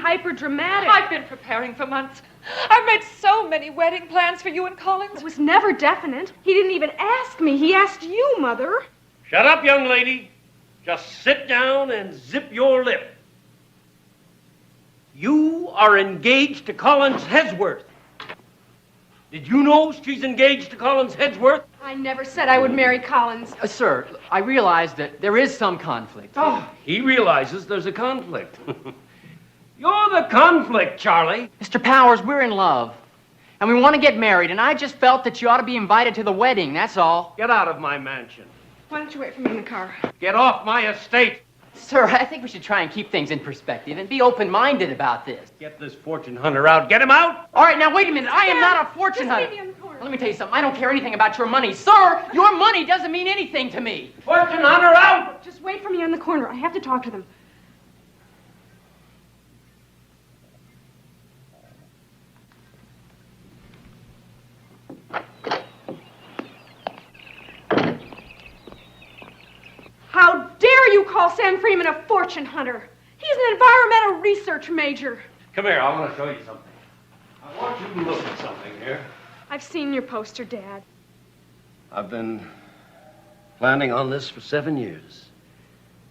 hyper-dramatic. I've been preparing for months. I've made so many wedding plans for you and Collins. It was never definite. He didn't even ask me. He asked you, Mother. Shut up, young lady. Just sit down and zip your lip. You are engaged to Collins Hedgeworth. Did you know she's engaged to Collins Hedgeworth? I never said I would marry Collins. Sir, I realize that there is some conflict. Oh, he realizes there's a conflict. You're the conflict, Charlie. Mr. Powers, we're in love. And we want to get married, and I just felt that you ought to be invited to the wedding, that's all. Get out of my mansion. Why don't you wait for me in the car? Get off my estate. Sir, I think we should try and keep things in perspective and be open-minded about this. Get this fortune hunter out. Get him out. All right, now wait a minute. I am not a fortune hunter. Just leave me in the corner. Let me tell you something. I don't care anything about your money. Sir, your money doesn't mean anything to me. Fortune hunter out. Just wait for me in the corner. I have to talk to them. How dare you call Sam Freeman a fortune hunter? He's an environmental research major. Come here. I want to show you something. I want you to look at something here. I've seen your poster, Dad. I've been planning on this for 7 years.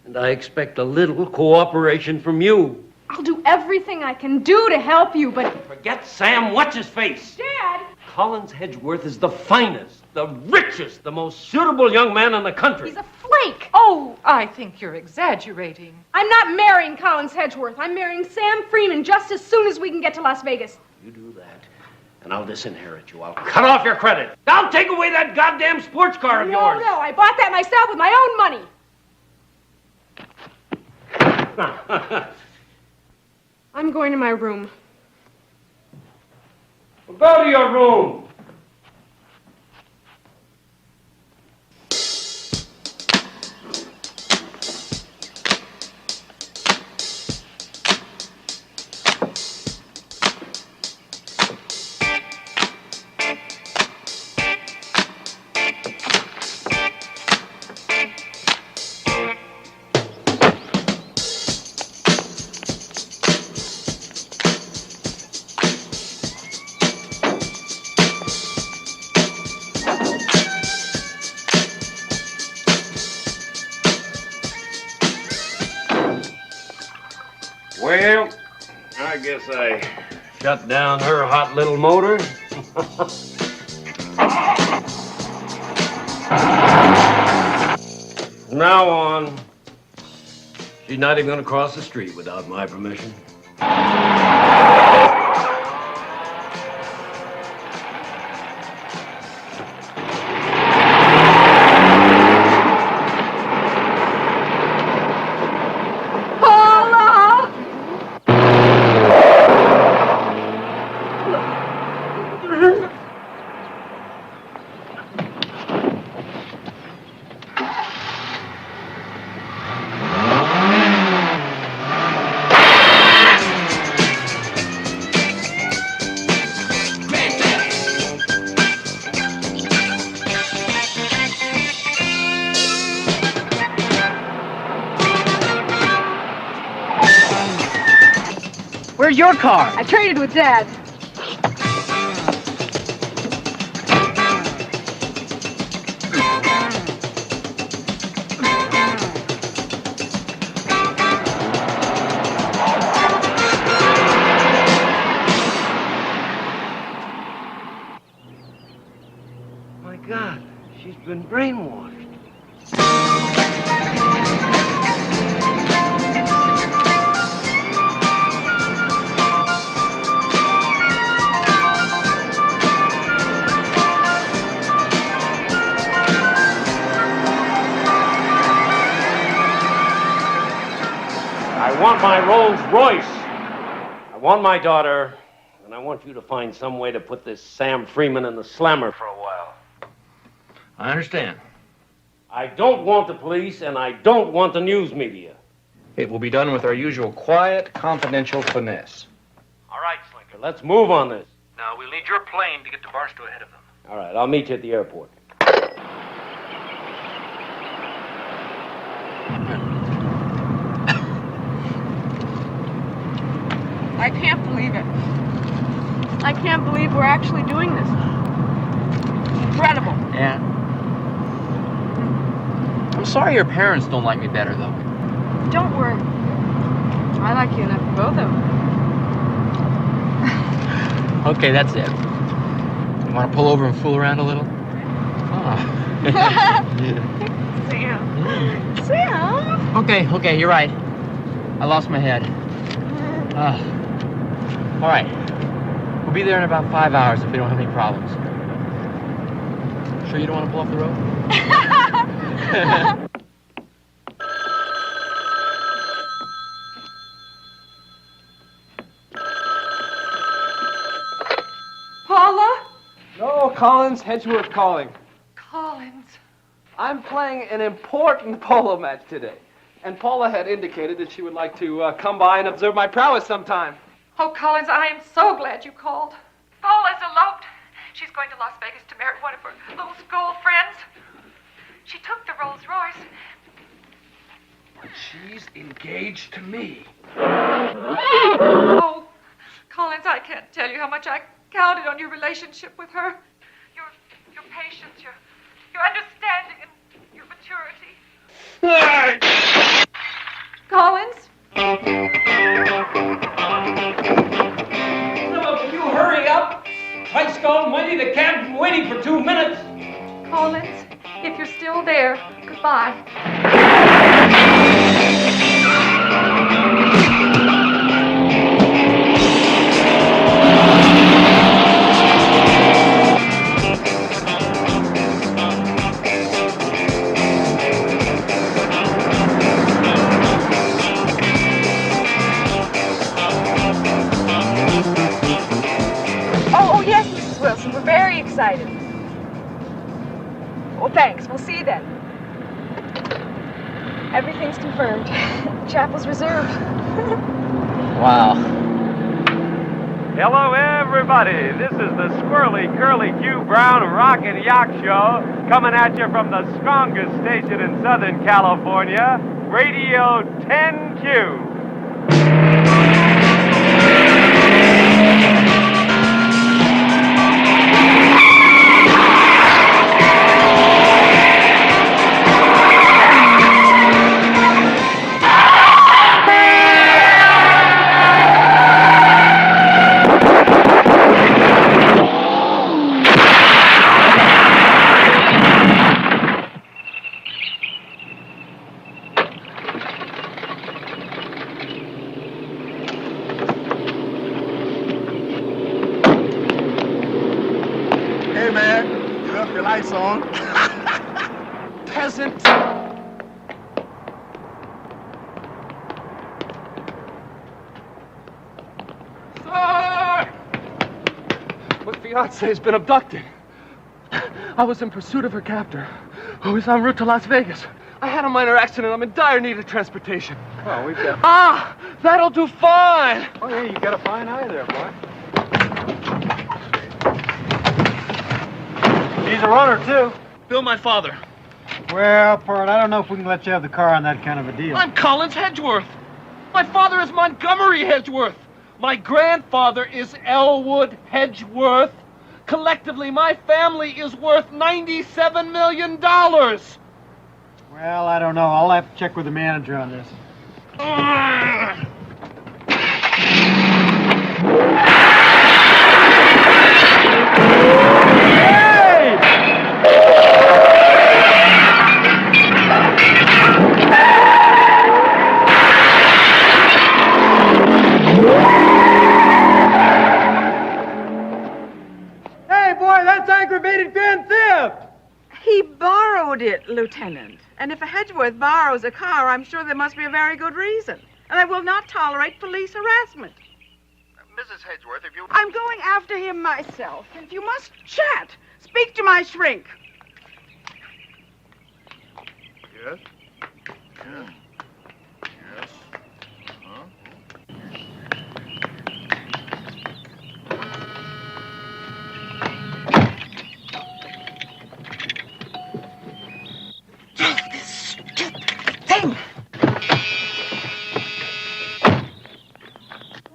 And I expect a little cooperation from you. I'll do everything I can do to help you, but... Forget Sam What's-His-Face. Dad! Collins Hedgeworth is the finest, the richest, the most suitable young man in the country. He's a flake! Oh, I think you're exaggerating. I'm not marrying Collins Hedgeworth. I'm marrying Sam Freeman just as soon as we can get to Las Vegas. You do that, and I'll disinherit you. I'll cut off your credit. I'll take away that goddamn sports car of yours. No, I bought that myself with my own money. I'm going to my room. Well, go to your room. Well, I guess I shut down her hot little motor. From now on, she's not even going to cross the street without my permission. Where's your car? I traded with Dad. My God, she's been brainwashed. I want my Rolls Royce. I want my daughter, and I want you to find some way to put this Sam Freeman in the slammer for a while. I understand. I don't want the police, and I don't want the news media. It will be done with our usual quiet, confidential finesse. All right, Slinker, let's move on this. Now, we'll need your plane to get to Barstow ahead of them. All right, I'll meet you at the airport. I can't believe it. I can't believe we're actually doing this. Incredible. Yeah. I'm sorry your parents don't like me better, though. Don't worry. I like you enough for both of them. Okay, that's it. You want to pull over and fool around a little? Oh. Sam. Okay, you're right. I lost my head. All right. We'll be there in about 5 hours if we don't have any problems. Sure you don't want to pull off the road? Paula? No, Collins, Hedgeworth calling. Collins. I'm playing an important polo match today. And Paula had indicated that she would like to come by and observe my prowess sometime. Oh, Collins, I am so glad you called. Paula's eloped. She's going to Las Vegas to marry one of her little school friends. She took the Rolls Royce. But she's engaged to me. Oh, Collins, I can't tell you how much I counted on your relationship with her. Your patience, your understanding, and your maturity. Collins? Will you hurry up? Christ almighty, the cab's been waiting for 2 minutes. Collins, if you're still there, goodbye. Oh, yes, Mrs. Wilson. We're very excited. Well, thanks. We'll see you then. Everything's confirmed. The chapel's reserved. Wow. Hello, everybody. This is the Squirrely Curly Q Brown Rockin' Yacht Show coming at you from the strongest station in Southern California, Radio 10Q. Hey man, you left your lights on. Peasant. Sir! My fiance's been abducted. I was in pursuit of her captor, who is en route to Las Vegas. I had a minor accident. I'm in dire need of transportation. Well, we've got... Ah! That'll do fine! Oh, yeah, you got a fine eye there, boy. He's a runner, too. Bill, my father. Well, Pert, I don't know if we can let you have the car on that kind of a deal. I'm Collins Hedgeworth. My father is Montgomery Hedgeworth. My grandfather is Elwood Hedgeworth. Collectively, my family is worth $97 million. Well, I don't know. I'll have to check with the manager on this. Hey, boy, that's aggravated grand theft! He borrowed it, Lieutenant. And if a Hedgeworth borrows a car, I'm sure there must be a very good reason. And I will not tolerate police harassment. Mrs. Hedgeworth, if you... I'm going after him myself. If you must chat, speak to my shrink. Yes? Yes? Yes? Huh?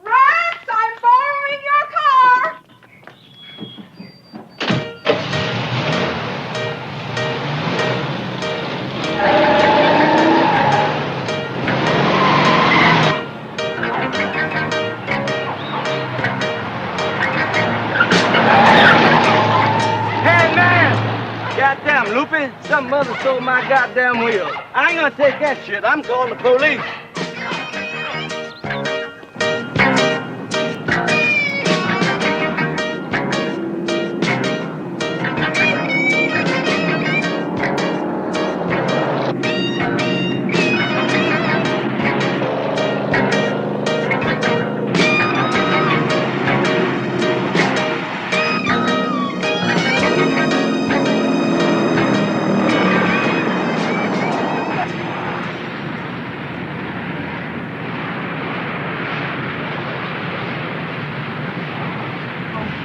Rats Goddamn, Loopy. Some mother stole my goddamn wheel. I ain't gonna take that shit. I'm calling the police.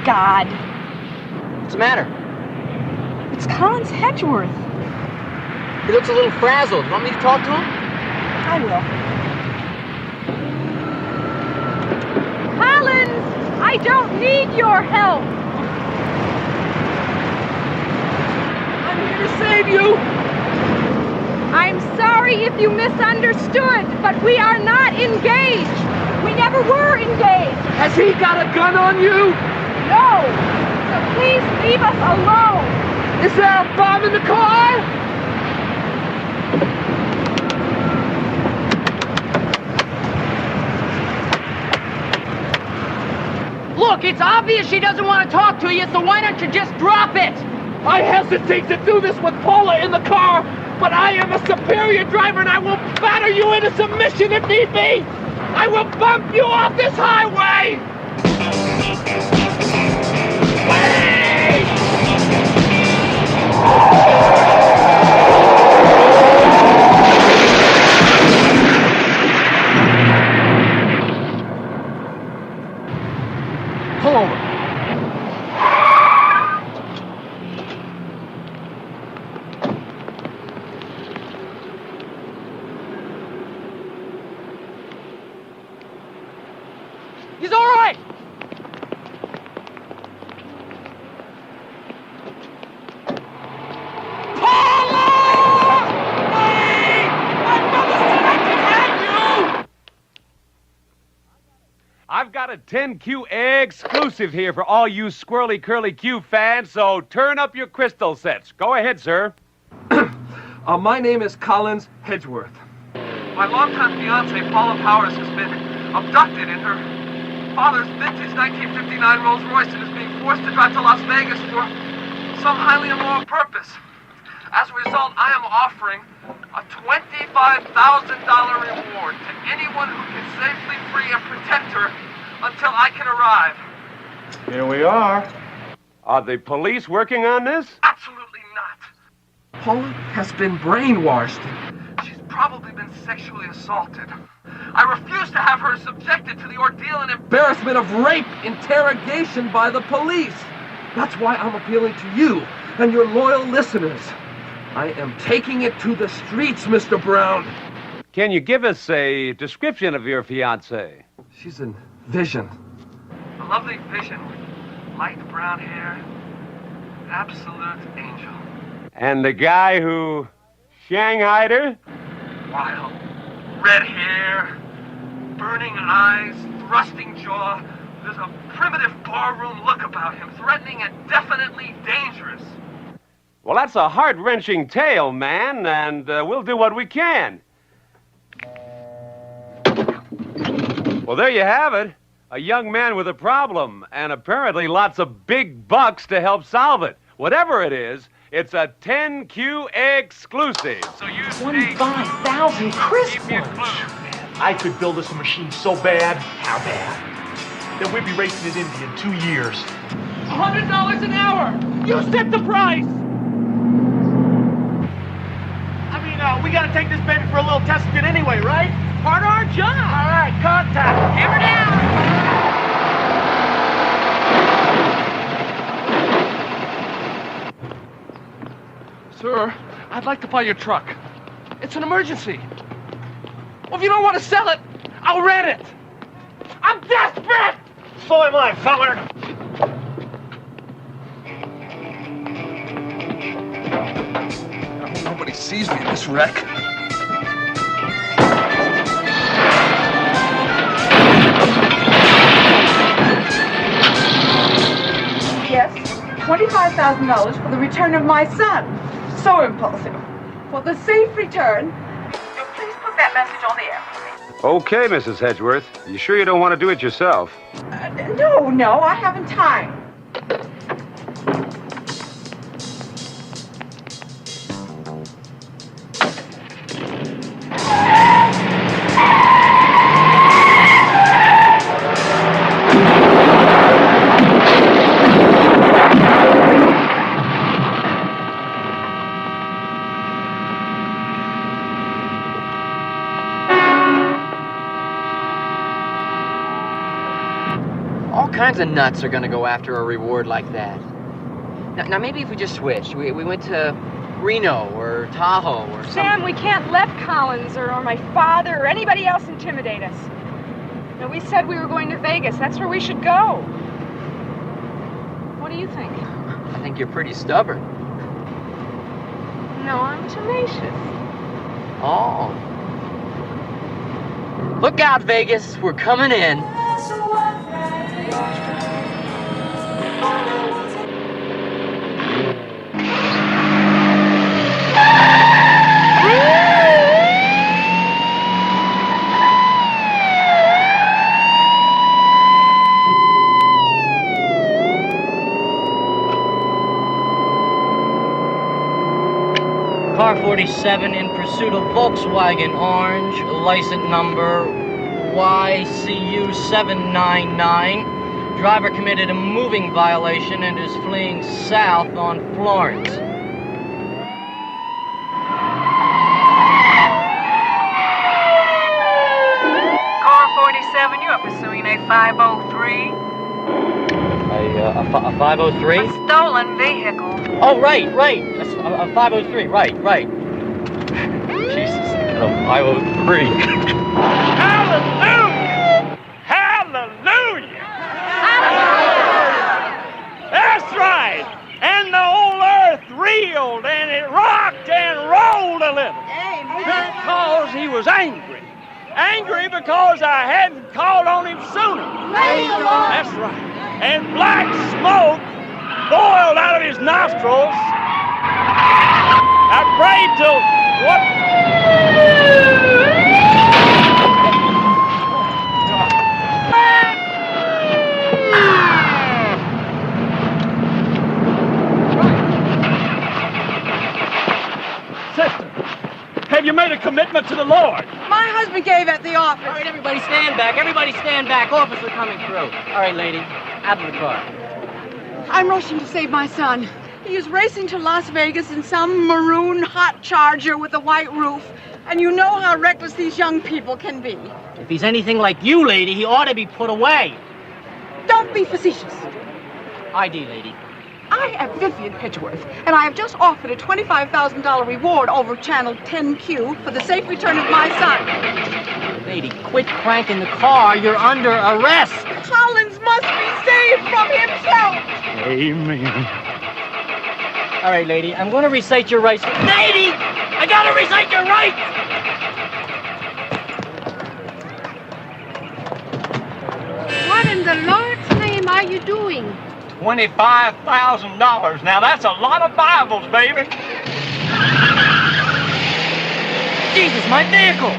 God. What's the matter? It's Collins Hedgeworth. He looks a little frazzled. You want me to talk to him? I will. Collins, I don't need your help. I'm here to save you. I'm sorry if you misunderstood, but we are not engaged. We never were engaged. Has he got a gun on you? No. So please leave us alone. Is there a bomb in the car? Look, it's obvious she doesn't want to talk to you, so why don't you just drop it? I hesitate to do this with Paula in the car, but I am a superior driver and I will batter you into submission if need be. I will bump you off this highway. Pull over. He's all right. I've got a 10Q exclusive here for all you Squirrely Curly Q fans, so turn up your crystal sets. Go ahead, sir. My name is Collins Hedgeworth. My longtime fiancée, Paula Powers, has been abducted in her father's vintage 1959 Rolls Royce and is being forced to drive to Las Vegas for some highly immoral purpose. As a result, I am offering a $25,000 reward to anyone who can safely free and protect her until I can arrive. Here we are. Are the police working on this? Absolutely not. Paula has been brainwashed. She's probably been sexually assaulted. I refuse to have her subjected to the ordeal and embarrassment of rape interrogation by the police. That's why I'm appealing to you and your loyal listeners. I am taking it to the streets, Mr. Brown. Can you give us a description of your fiancée? She's a vision. A lovely vision with light brown hair. Absolute angel. And the guy who shanghaied her? Wild. Red hair, burning eyes, thrusting jaw. There's a primitive barroom look about him, threatening and definitely dangerous. Well, that's a heart-wrenching tale, man, and we'll do what we can. Well, there you have it. A young man with a problem, and apparently lots of big bucks to help solve it. Whatever it is, it's a 10Q exclusive. So you 25,000 crisp ones. I could build us a machine so bad, how bad, that we'd be racing in India in 2 years. $100 an hour! You set the price! I mean, we gotta take this baby for a little test fit anyway, right? Part of our job! All right, contact! Hammer down! Sir, I'd like to buy your truck. It's an emergency. Well, if you don't want to sell it, I'll rent it. I'm desperate! So am I, feller. I hope nobody sees me in this wreck. Yes, $25,000 for the return of my son. So impulsive. For the safe return. Please put that message on the air for me. Okay, Mrs. Hedgeworth. You sure you don't want to do it yourself? No, I haven't time. All kinds of nuts are gonna go after a reward like that. Now maybe if we just switched, we went to Reno or Tahoe or something. Sam, we can't let Collins or my father or anybody else intimidate us. No, we said we were going to Vegas. That's where we should go. What do you think? I think you're pretty stubborn. No, I'm tenacious. Oh. Look out, Vegas. We're coming in. Car 47 in pursuit of Volkswagen Orange, license number YCU 799. Driver committed a moving violation and is fleeing south on Florence. Car 47, you are pursuing a 503. A 503? A stolen vehicle. Oh, right. A 503, right. Jesus, a 503. Hallelujah! Hallelujah! That's right! And the old earth reeled and it rocked and rolled a little. Because he was angry. Angry because I hadn't called on him sooner. That's right. And black smoke boiled out of his nostrils. I prayed till what? Sister, have you made a commitment to the Lord? My husband gave at the office. All right, everybody stand back. Officer coming through. All right, lady, out of the car. I'm rushing to save my son. He is racing to Las Vegas in some maroon hot charger with a white roof. And you know how reckless these young people can be. If he's anything like you, lady, he ought to be put away. Don't be facetious. ID, lady. I am Vivian Hedgeworth, and I have just offered a $25,000 reward over Channel 10Q for the safe return of my son. Lady, quit cranking the car. You're under arrest. Collins must be saved from himself. Amen. All right, lady, I'm going to recite your rights. Lady! I got to recite your rights! What in the Lord's name are you doing? $25,000. Now that's a lot of Bibles, baby. Jesus, my vehicle!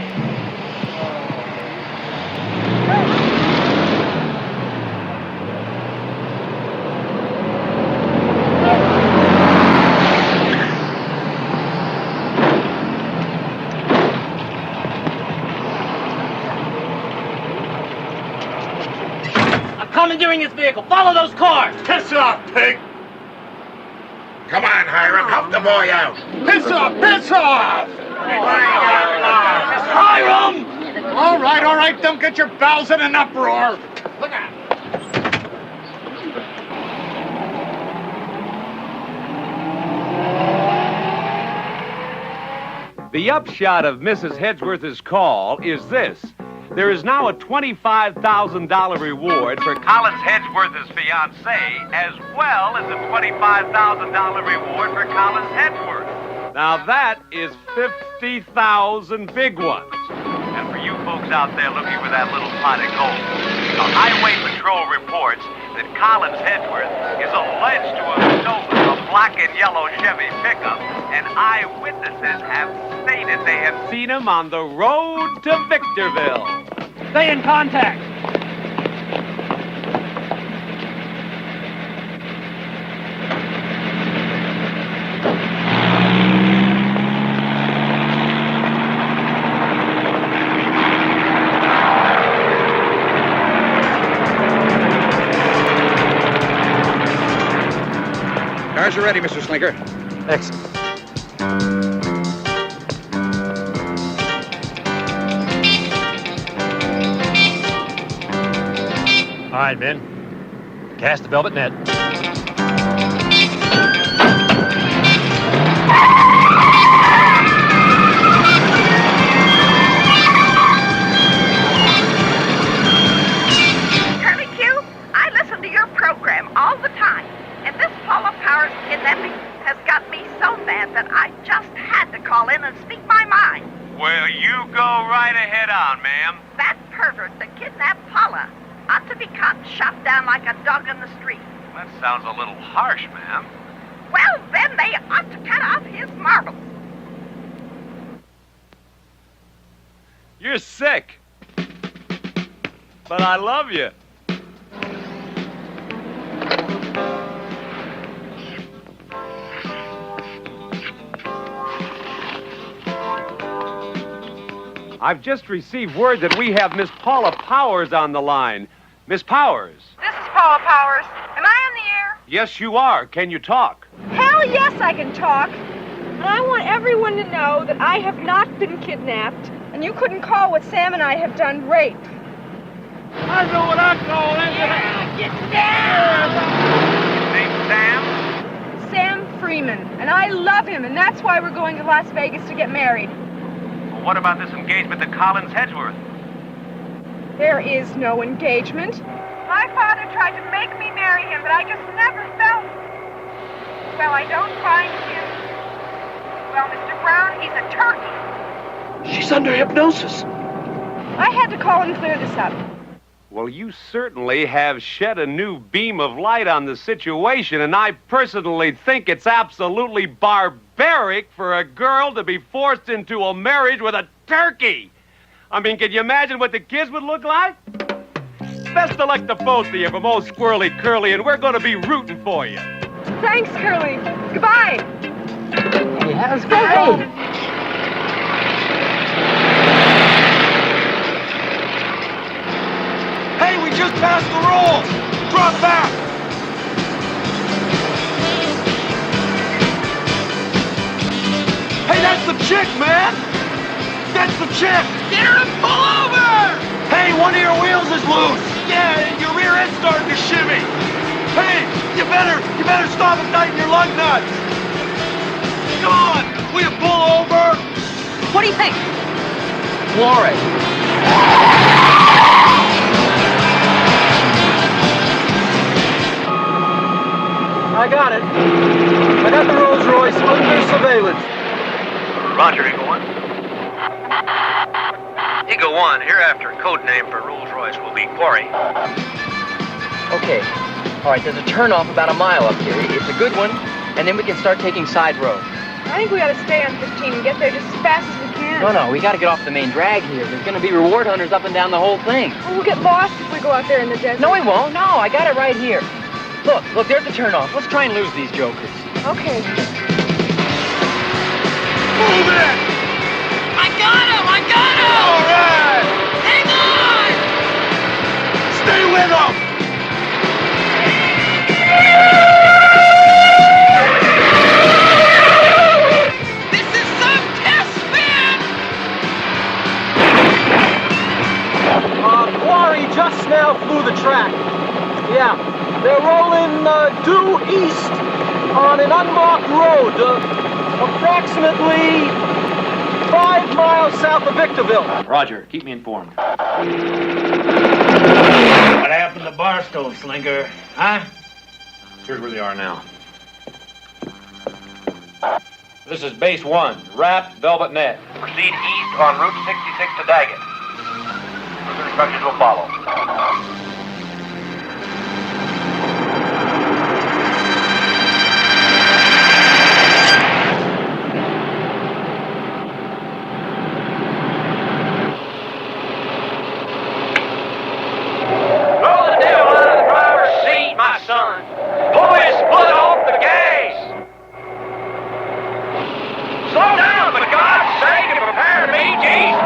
Commandeering this vehicle. Follow those cars. Piss off, pig! Come on, Hiram, help the boy out. Piss off! Piss off! Hiram! All right, don't get your bowels in an uproar. Look out. The upshot of Mrs. Hedgeworth's call is this. There is now a $25,000 reward for Collins Hedgeworth's fiancée, as well as a $25,000 reward for Collins Hedgeworth. Now that is 50,000 big ones. And for you folks out there looking for that little pot of gold, the Highway Patrol reports that Collins Hedgeworth is alleged to have stolen a black and yellow Chevy pickup, and eyewitnesses have stated they have seen him on the road to Victorville. Stay in contact. Cars are ready, Mr. Slinker. Excellent. All right, men. Cast the velvet net. Curly Q, I listen to your program all the time, and this Paula Powers kidnapping has got me so mad that I just had to call in and speak my mind. Well, you go right ahead on, ma'am. That pervert that kidnapped Paula ought to be caught and shot down like a dog in the street. That sounds a little harsh, ma'am. Well, then they ought to cut off his marbles. You're sick. But I love you. I've just received word that we have Miss Paula Powers on the line. Miss Powers. This is Paula Powers. Am I on the air? Yes, you are. Can you talk? Hell yes, I can talk. And I want everyone to know that I have not been kidnapped, and you couldn't call what Sam and I have done rape. I know what I call it. Yeah, get down! Name's Sam? Sam Freeman. And I love him, and that's why we're going to Las Vegas to get married. Well, what about this engagement to Collins Hedgeworth? There is no engagement. My father tried to make me marry him, but I just never felt. Well, I don't find him. Well, Mr. Brown, he's a turkey. She's under hypnosis. I had to call and clear this up. Well, you certainly have shed a new beam of light on the situation, and I personally think it's absolutely barbaric for a girl to be forced into a marriage with a turkey. I mean, can you imagine what the kids would look like? Best of luck to both of you from old Squirrely Curly, and we're going to be rooting for you. Thanks, Curly. Goodbye. Yeah, let's go home. Hey, we just passed the rolls! Drop back! Hey, that's the chick, man! That's the chick! Get her to pull over! Hey, one of your wheels is loose! Yeah, and your rear end's starting to shimmy! Hey, you better stop and tighten your lug nuts! Come on! Will you pull over? What do you think? Floor it. I got it. I got the Rolls Royce under surveillance. Roger, Eagle 1. Eagle 1, hereafter code name for Rolls Royce will be Quarry. Okay. All right, there's a turnoff about a mile up here. It's a good one, and then we can start taking side road. I think we ought to stay on 15 and get there just as fast as we can. No, we got to get off the main drag here. There's going to be reward hunters up and down the whole thing. Well, we'll get lost if we go out there in the desert. No, we won't. No, I got it right here. Look, there's the turnoff. Let's try and lose these jokers. Okay. Move it! I got him! All right! Hang on! Stay with him! This is some test spin! Quarry just now flew the track. Yeah, they're rolling due east on an unmarked road, approximately 5 miles south of Victorville. Roger. Keep me informed. What happened to Barstow, Slinker? Huh? Here's where they are now. This is base 1. Wrap Velvet Net. Proceed east on Route 66 to Daggett. Further instructions will follow. Slow down, for God's sake, and prepare to be Jesus!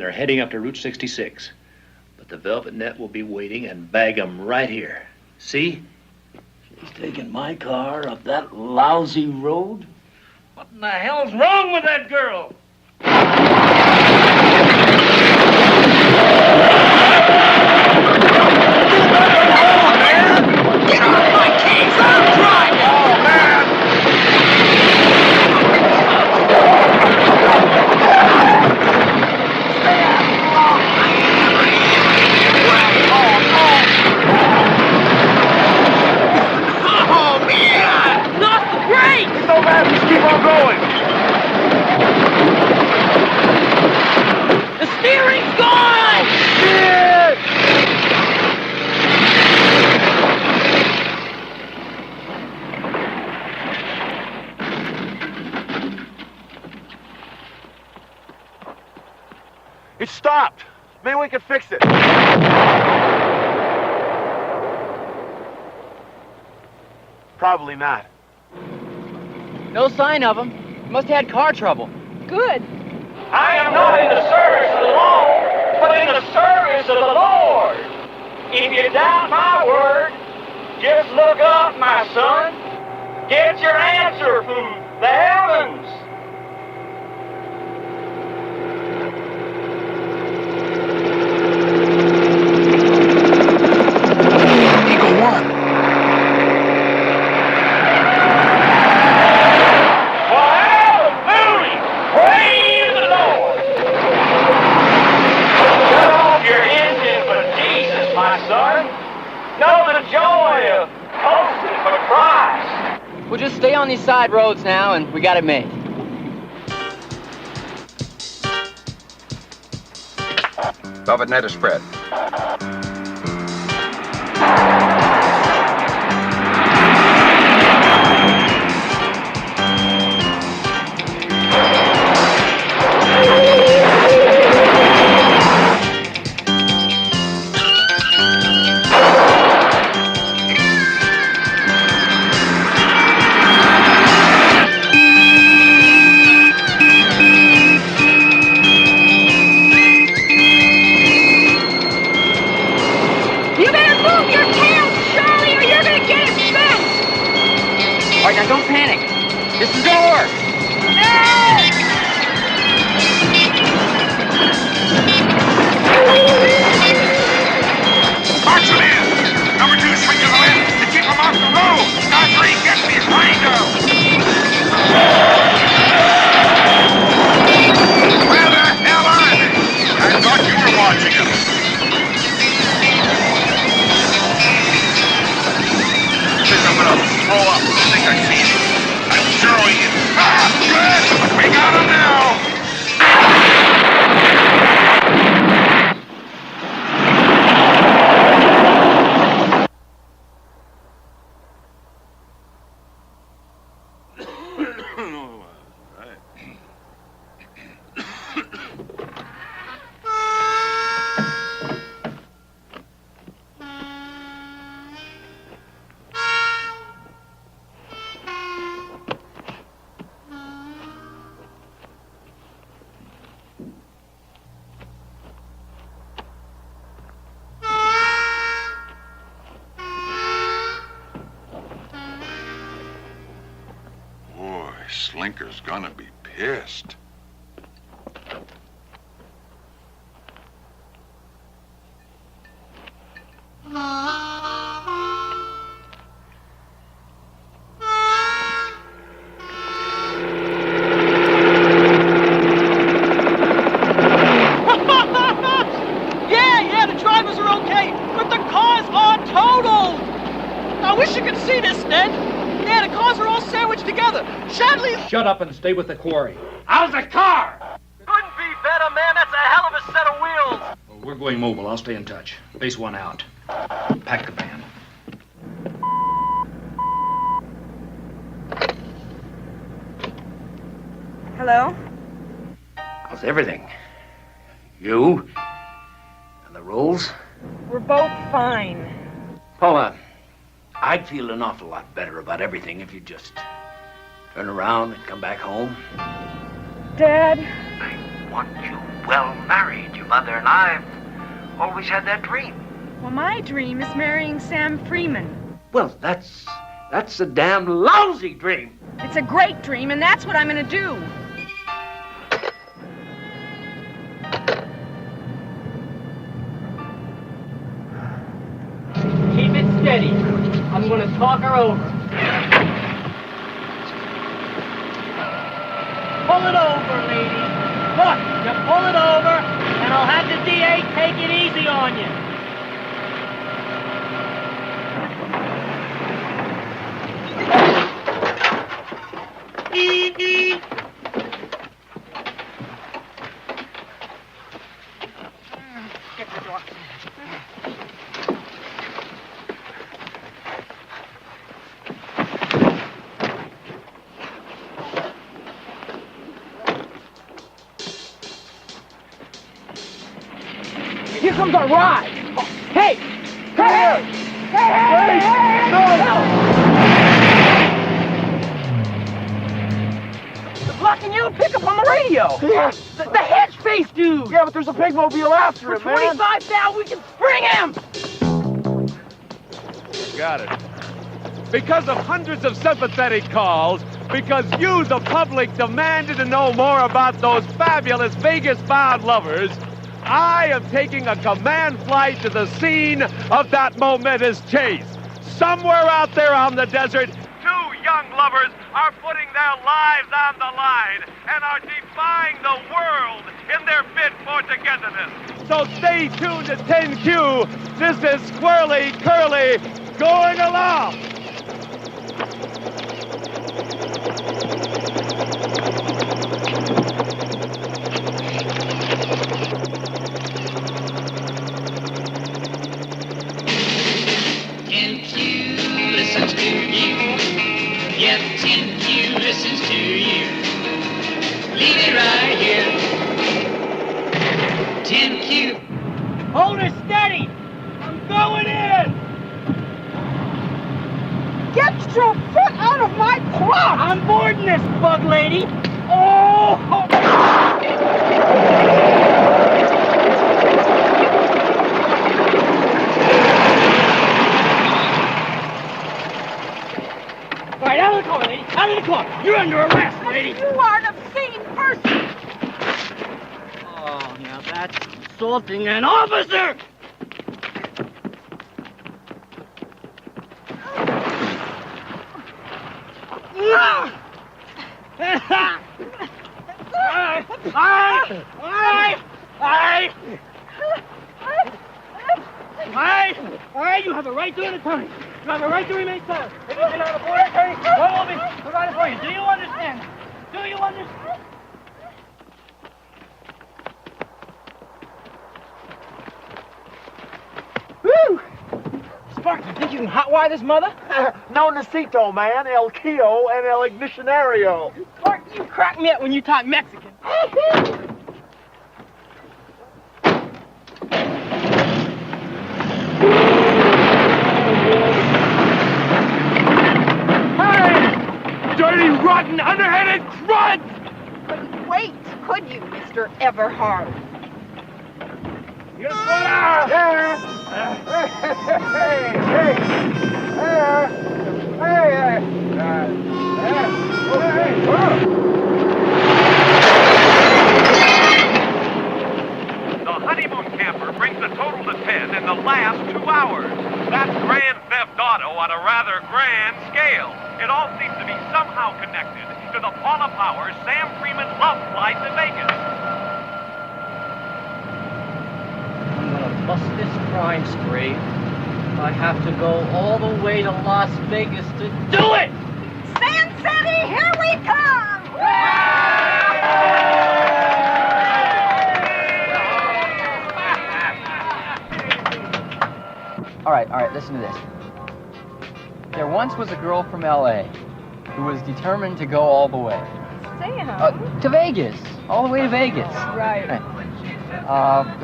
Heading up to Route 66. But the Velvet Net will be waiting and bag them right here. See? She's taking my car up that lousy road? What in the hell's wrong with that girl? Get off my keys! I'm driving! Oh, man! Oh, man! Not the brakes! It's no matter, just keep on going! The steering's gone! Shit! It stopped. Maybe we can fix it. Probably not. No sign of him. Must have had car trouble. Good. I am not in the service of the law, but in the service of the Lord. If you doubt my word, just look up, my son. Get your answer from the heavens. Eagle 1. We'll just stay on these side roads now, and we got it made. Velvet Net is spread. All right, now don't panic. This is gonna work. March them in! Number 2, swing to the left and keep them off the road! Star 3, get behind them! Where the hell are they? I thought you were watching them. I'm gonna throw up. I think I see him. I'm zeroing in. Ah, good! We got him now! Boy, Slinker's gonna be pissed. Yeah, the drivers are okay, but the cars are totaled. I wish you could see this, Ned. Yeah, the cars are all sandwiched together. Sadly... Shut up and stay with the quarry. How's the car? Couldn't be better, man. That's a hell of a set of wheels. Well, we're going mobile. I'll stay in touch. Base 1 out. Pack the van. Hello? How's everything? You? And the rolls? We're both fine. Paula, I'd feel an awful lot better about everything if you'd just turn around and come back home. Dad? I want you well married. Your mother and I have always had that dream. Well, my dream is marrying Sam Freeman. Well, that's a damn lousy dream. It's a great dream, and that's what I'm gonna do. Keep it steady. I'm gonna talk her over. Pull it over, lady. Look, you pull it over, and I'll have the DA take it easy on you. Get the door. Here comes our ride. Hey! Hey! Hey! No! They're blocking you. Pick up on the radio. Yeah. The hedge-faced dude. Yeah, but there's a pigmobile after For him, man. $25,000, we can spring him. Got it. Because of hundreds of sympathetic calls, because you, the public, demanded to know more about those fabulous Vegas-bound lovers, I am taking a command flight to the scene of that momentous chase. Somewhere out there on the desert, two young lovers are putting their lives on the line and are defying the world in their bid for togetherness. So stay tuned to 10Q. This is Squirrely Curly going along. Listens to you. Yep, 10Q listens to you. Leave it right here. 10Q. Hold her steady. I'm going in. Get your foot out of my crotch! I'm boarding this bug lady. Oh! All right, out of the car, lady. Out of the car. You're under arrest, lady. You are an obscene person! Oh, now that's assaulting an officer. All right, you have a right to an attorney. You have a right to remain silent. If you get on a board attorney, what will be provided for you? Do you understand? Do you understand? Woo! Spark, you think you can hotwire this mother? No necesito, man. El Kio and El Ignicionario. Spark, you crack me up when you talk Mexican. Dirty, rotten, underhanded crud! Couldn't wait, could you, Mr. Everhard? The honeymoon camper brings the total to 10 in the last 2 hours. That's Grand Theft Auto on a rather grand scale. It all seems to be somehow connected to the Paula Powers Sam Freeman love flight to Vegas. I'm gonna bust this crime spree. I have to go all the way to Las Vegas to do it! Sin City, here we come! All right, listen to this. There once was a girl from L.A. who was determined to go all the way. Sam? To Vegas. All the way to Vegas. Right.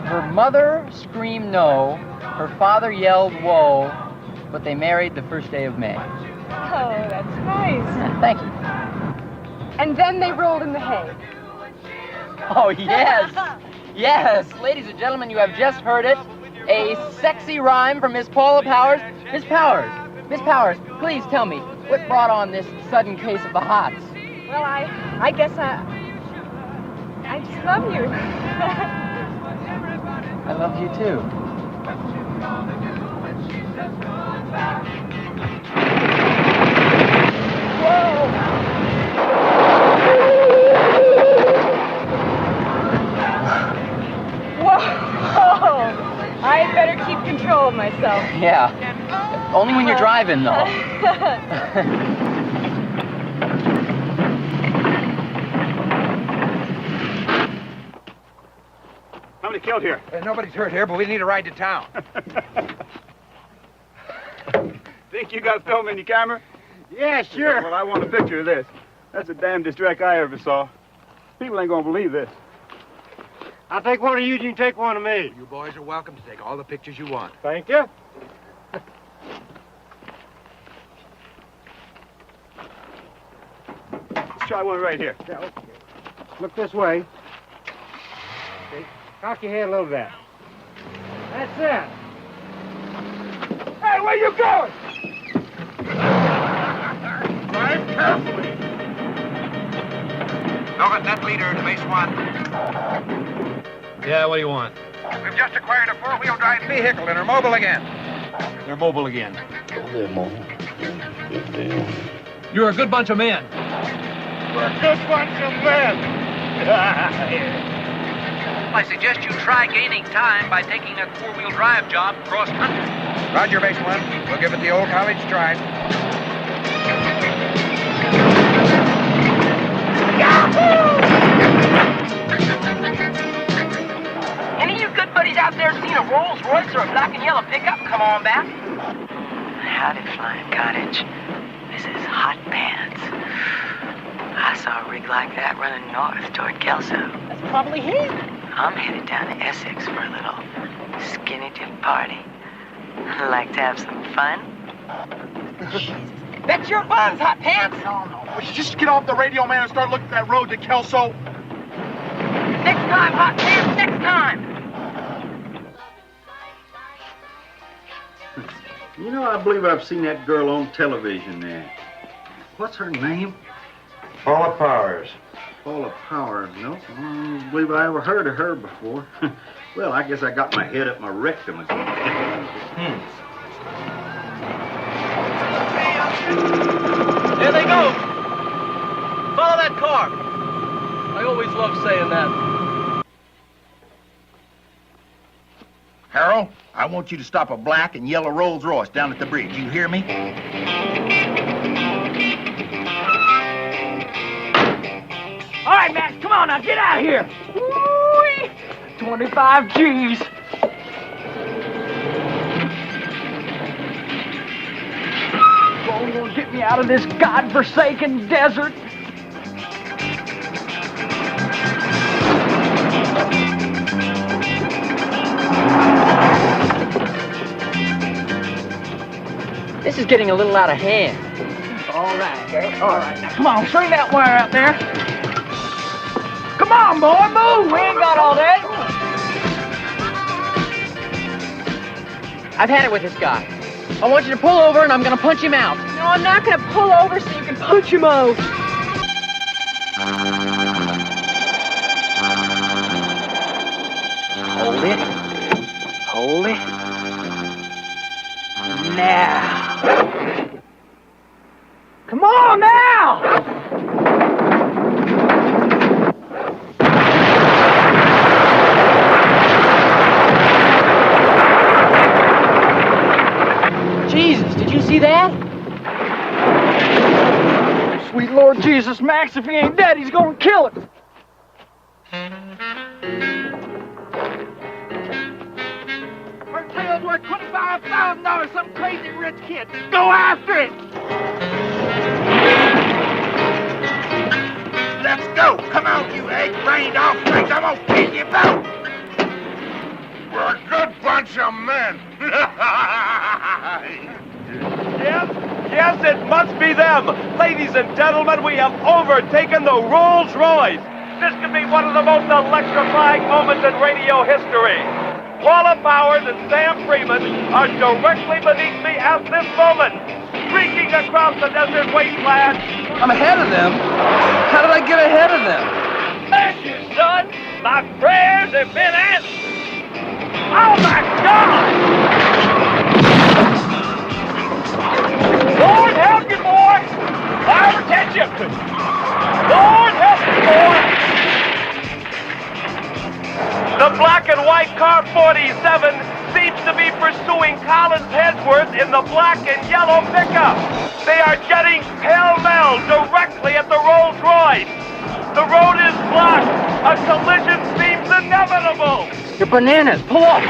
Her mother screamed no, her father yelled whoa, but they married the first day of May. Oh, that's nice. Thank you. And then they rolled in the hay. Oh, yes. Yes, ladies and gentlemen, you have just heard it. A sexy rhyme from Miss Paula Powers. Miss Powers, please tell me, what brought on this sudden case of the hots? Well, I guess I just love you. I love you too. Whoa! I better keep control of myself. Yeah. Only when you're driving, though. How many killed here? Nobody's hurt here, but we need a ride to town. Think you got film in your camera? Yeah, sure. Well, I want a picture of this. That's the damnedest wreck I ever saw. People ain't gonna believe this. I'll take one of you, you can take one of me. You boys are welcome to take all the pictures you want. Thank you. Let's try one right here. Yeah, okay. Look this way. Okay. Cock your head a little bit. That's it. Hey, where you going? Drive carefully. Velvet Net Leader to base 1. Yeah, what do you want? We've just acquired a 4-wheel drive vehicle and are mobile again. They're mobile again. They're mobile. Good deal. You're a good bunch of men. We're a good bunch of men. I suggest you try gaining time by taking a 4-wheel drive job cross country. Roger, base 1. We'll give it the old college try. Any of you good buddies out there seen a Rolls Royce or a black and yellow pickup? Come on back. Howdy, Flying Cottage. This is Hot Pants. I saw a rig like that running north toward Kelso. That's probably him. I'm headed down to Essex for a little skinny dip party. I'd like to have some fun. Bet your buns, Hot Pants. No. Would you just get off the radio, man, and start looking at that road to Kelso? Next time, Hot Pants, next time. You know, I believe I've seen that girl on television there. What's her name? Paula Powers. Paula Powers. No, I don't believe I ever heard of her before. Well, I guess I got my head up my rectum again. There they go! Follow that car! I always love saying that. Harold, I want you to stop a black and yellow Rolls Royce down at the bridge. You hear me? All right, Max, come on now, get out of here. Woo-wee. 25 G's. Get me out of this godforsaken desert. This is getting a little out of hand. All right, Gary. All right. Now, come on, string that wire out there. Come on, boy, move. We ain't got all day. I've had it with this guy. I want you to pull over and I'm gonna punch him out. No, I'm not going to pull over so you can punch him out. Hold it. Hold it. Now. Come on now! Jesus, did you see that? Sweet Lord Jesus, Max, if he ain't dead, he's gonna kill us. Her tail's worth $25,000, some crazy rich kid. Go after it! Let's go! Come on, you egg-brained offsprings! I'm gonna kill you both! We're a good bunch of men! Yes, it must be them! Ladies and gentlemen, we have overtaken the Rolls Royce! This could be one of the most electrifying moments in radio history! Paula Powers and Sam Freeman are directly beneath me at this moment, streaking across the desert wasteland. I'm ahead of them? How did I get ahead of them? Thank you, son! My prayers have been answered! Oh, my God! Lord, help you, boy! I'll catch you! Lord, help you, boy! The black and white car 47 seems to be pursuing Collins Hedgeworth in the black and yellow pickup. They are jetting pell-mell directly at the Rolls Royce. The road is blocked. A collision seems inevitable. You're bananas. Pull off.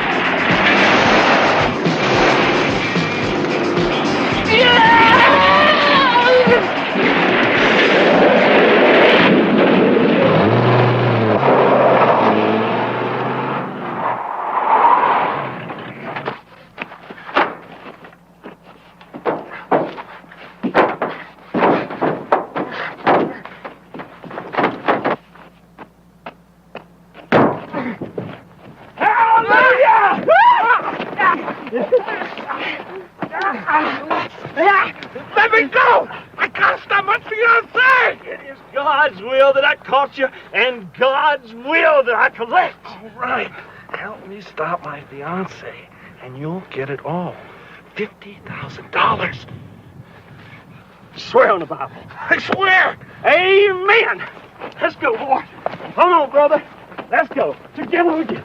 Let me go! I can't stop my fiancé! It is God's will that I caught you, and God's will that I collect. All right. Help me stop my fiancé, and you'll get it all. $50,000. Swear on the Bible. I swear! Amen! Let's go, boy. Come on, brother. Let's go. Together we get.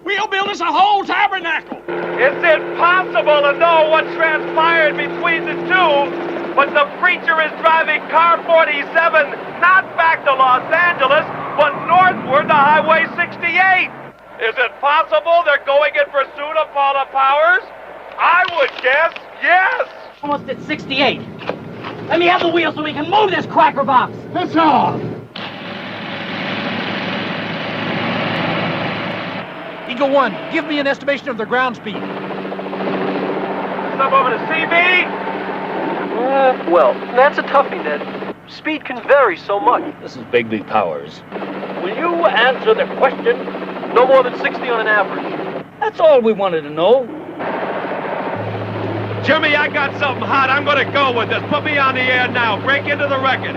We'll build us a whole tabernacle. It's impossible to know what transpired between the two, but the preacher is driving car 47 not back to Los Angeles, but northward to Highway 68. Is it possible they're going in pursuit of Paula Powers? I would guess yes. Almost at 68. Let me have the wheel so we can move this cracker box. That's all. Eagle 1, give me an estimation of their ground speed. Step over to CB. Well, that's a toughie, Ned. Speed can vary so much. This is Big League Powers. Will you answer the question? No more than 60 on an average. That's all we wanted to know. Jimmy, I got something hot. I'm going to go with this. Put me on the air now. Break into the record.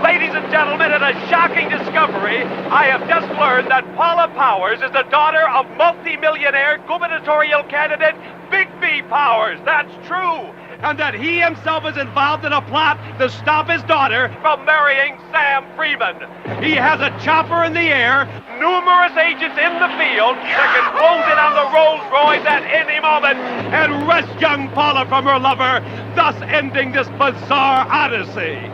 Ladies and gentlemen, in a shocking discovery, I have just learned that Paula Powers is the daughter of multi-millionaire gubernatorial candidate Big B Powers. That's true. And that he himself is involved in a plot to stop his daughter from marrying Sam Freeman. He has a chopper in the air, numerous agents in the field that can close in on the Rolls Royce at any moment and wrest young Paula from her lover, thus ending this bizarre odyssey.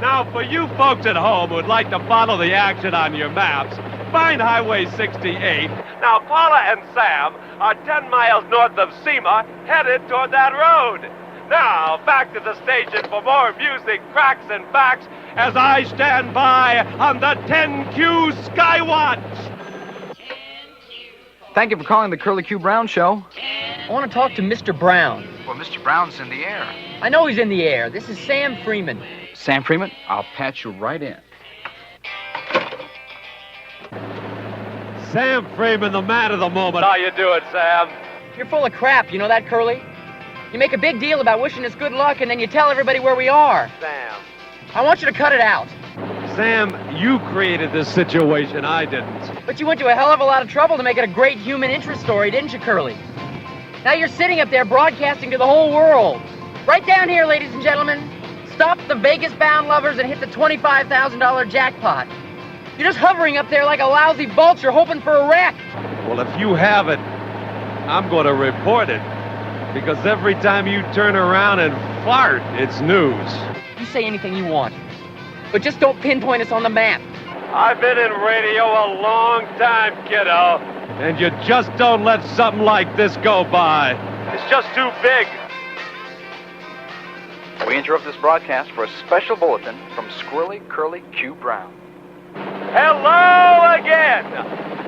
Now, for you folks at home who'd like to follow the action on your maps, find Highway 68. Now, Paula and Sam are 10 miles north of Sema, headed toward that road. Now, back to the station for more music, cracks, and facts as I stand by on the 10Q Skywatch. Thank you for calling the Curly Q Brown Show. I want to talk to Mr. Brown. Well, Mr. Brown's in the air. I know he's in the air. This is Sam Freeman. Sam Freeman, I'll patch you right in. Sam Freeman, the man of the moment. How you doing, Sam? You're full of crap, you know that, Curly? You make a big deal about wishing us good luck, and then you tell everybody where we are. Sam. I want you to cut it out. Sam, you created this situation, I didn't. But you went to a hell of a lot of trouble to make it a great human interest story, didn't you, Curly? Now you're sitting up there broadcasting to the whole world. Right down here, ladies and gentlemen. Stop the Vegas-bound lovers and hit the $25,000 jackpot. You're just hovering up there like a lousy vulture hoping for a wreck. Well, if you have it, I'm going to report it. Because every time you turn around and fart, it's news. You say anything you want. But just don't pinpoint us on the map. I've been in radio a long time, kiddo. And you just don't let something like this go by. It's just too big. We interrupt this broadcast for a special bulletin from Squirrely Curly Q Brown. Hello again.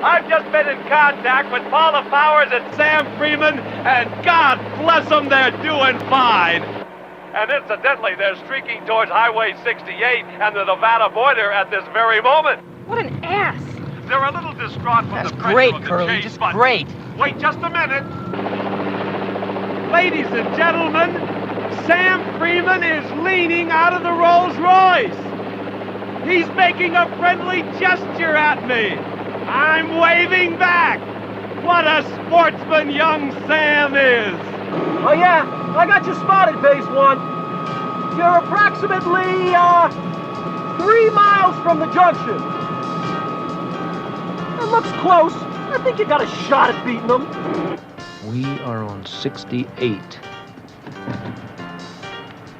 I've just been in contact with Paula Powers and Sam Freeman, and God bless them, they're doing fine. And incidentally, they're streaking towards Highway 68 and the Nevada border at this very moment. What an ass. They're a little distraught from That's the pressure great, of the Curly, chase, just but great. wait just a minute. Ladies and gentlemen, Sam Freeman is leaning out of the Rolls Royce. He's making a friendly gesture at me. I'm waving back. What a sportsman young Sam is. Oh, yeah, I got you spotted, Base 1. You're approximately, 3 miles from the junction. It looks close. I think you got a shot at beating them. We are on 68.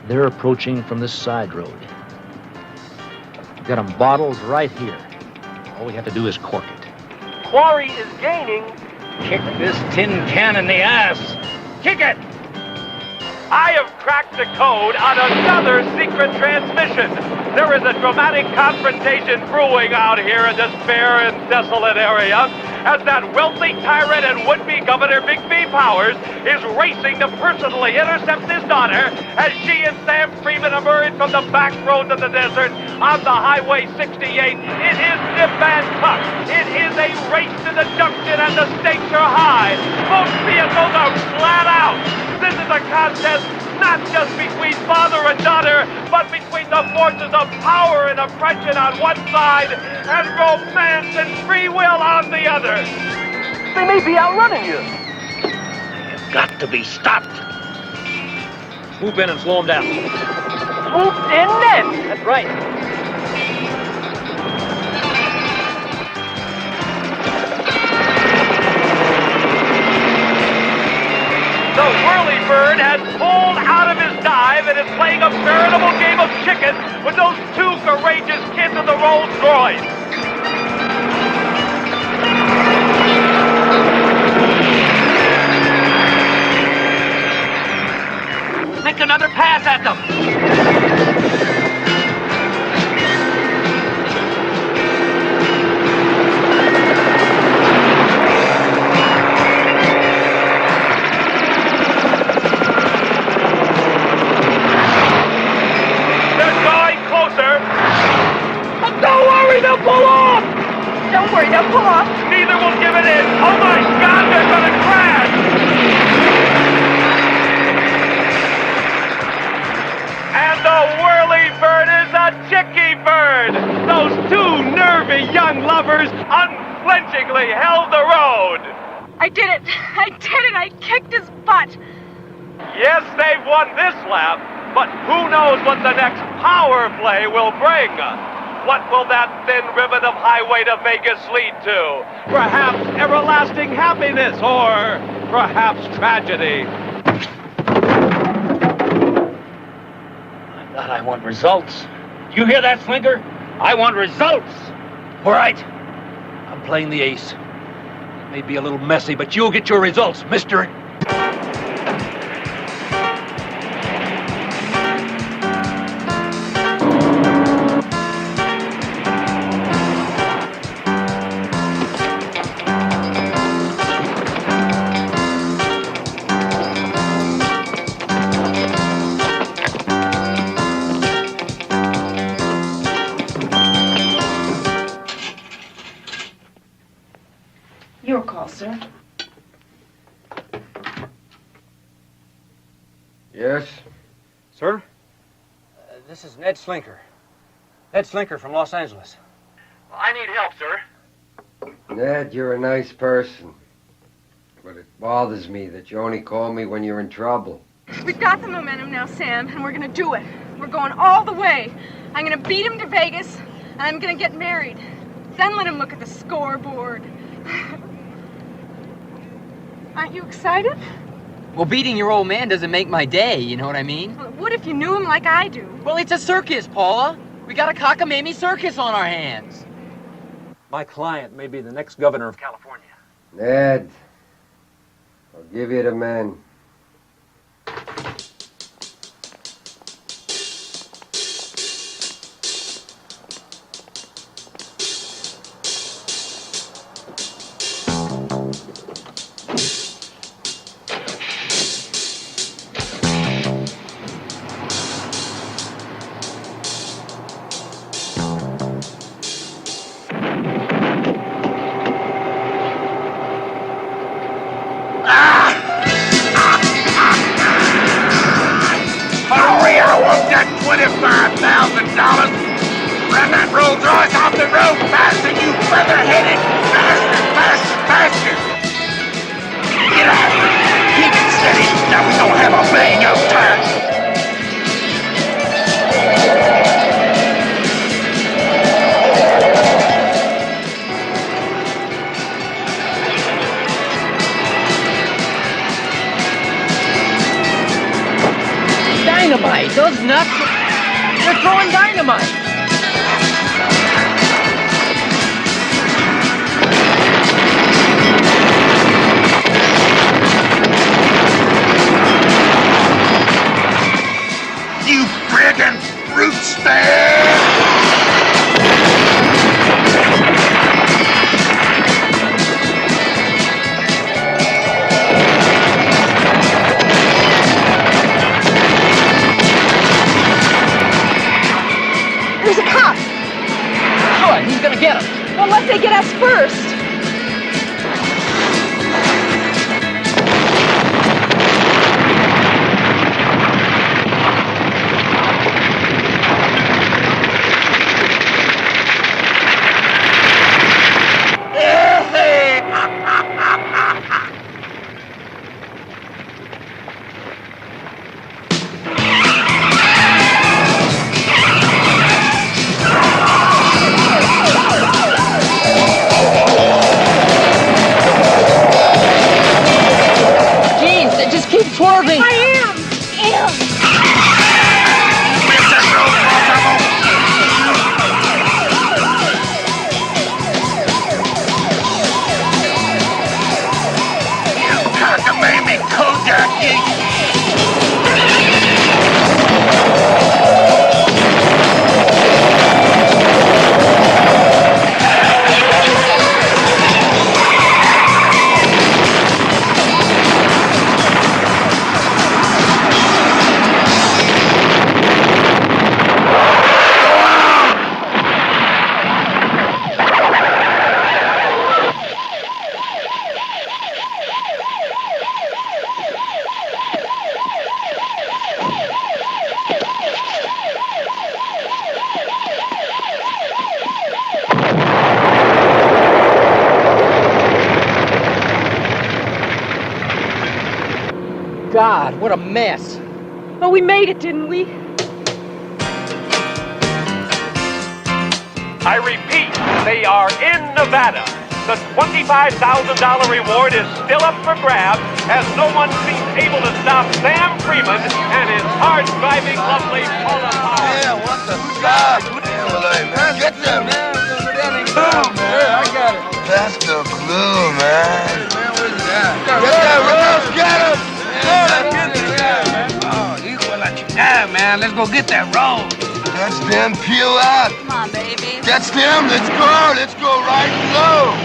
They're approaching from this side road. Got them bottled right here. All we have to do is cork it. Quarry is gaining. Kick this tin can in the ass. Kick it! I have cracked the code on another secret transmission. There is a dramatic confrontation brewing out here in this bare and desolate area as that wealthy tyrant and would-be Governor Big B Powers is racing to personally intercept his daughter as she and Sam Freeman emerge from the back roads of the desert on the Highway 68. It is nip and tuck. It is a race to the junction and the stakes are high. Both vehicles are flat out. This is a contest not just between father and daughter, but between the forces of power and oppression on one side and romance and free will on the other. They may be outrunning you. You've got to be stopped. Swoop in and slow them down. Swoop in then. That's right. The Whirlybird has pulled out of his dive and is playing a veritable game of chicken with those two courageous kids in the Rolls Royce. Make another pass at them. They'll pull off! Don't worry, they'll pull off. Neither will give it in. Oh my God, they're gonna crash! And the Whirlybird is a chicky bird! Those two nervy young lovers unflinchingly held the road! I did it! I did it! I kicked his butt! Yes, they've won this lap, but who knows what the next power play will bring? What will that thin ribbon of highway to Vegas lead to? Perhaps everlasting happiness, or perhaps tragedy. My God, I want results. You hear that, Slinker? I want results. All right. playing the ace. It may be a little messy, but you'll get your results, mister. Your call, sir. Yes? Sir? This is Ned Slinker. Ned Slinker from Los Angeles. I need help, sir. Ned, you're a nice person. But it bothers me that you only call me when you're in trouble. We've got the momentum now, Sam, and we're gonna do it. We're going all the way. I'm gonna beat him to Vegas, and I'm gonna get married. Then let him look at the scoreboard. Aren't you excited? Well, beating your old man doesn't make my day, you know what I mean? Well, it would if you knew him like I do. Well, it's a circus, Paula. We got a cockamamie circus on our hands. My client may be the next governor of California. Ned, I'll give you the men. Hurry, I want that $25,000. Run that Rolls Royce off the road faster, you feather-headed faster, faster, faster. Get out. Keep it steady. Now we don't have a bang-up turn. Dynamite! Those nuts! They're throwing dynamite! You friggin' fruit stand! There's a cop. Good, he's gonna get him. Well, unless they get us first. Jeez, just keep swerving! I am. Cockamamie Kojak, God, what a mess. Well, we made it, didn't we? I repeat, they are in Nevada. The $25,000 reward is still up for grabs as no one seems able to stop Sam Freeman and his hard-driving, lovely Paula Powers. Yeah, what the fuck? Yeah, well, hey, man, get them. Boom. Yeah, I got it. man. Let's go get that road. That's them. Peel out. Come on, baby. That's them. Let's go. Let's go right low.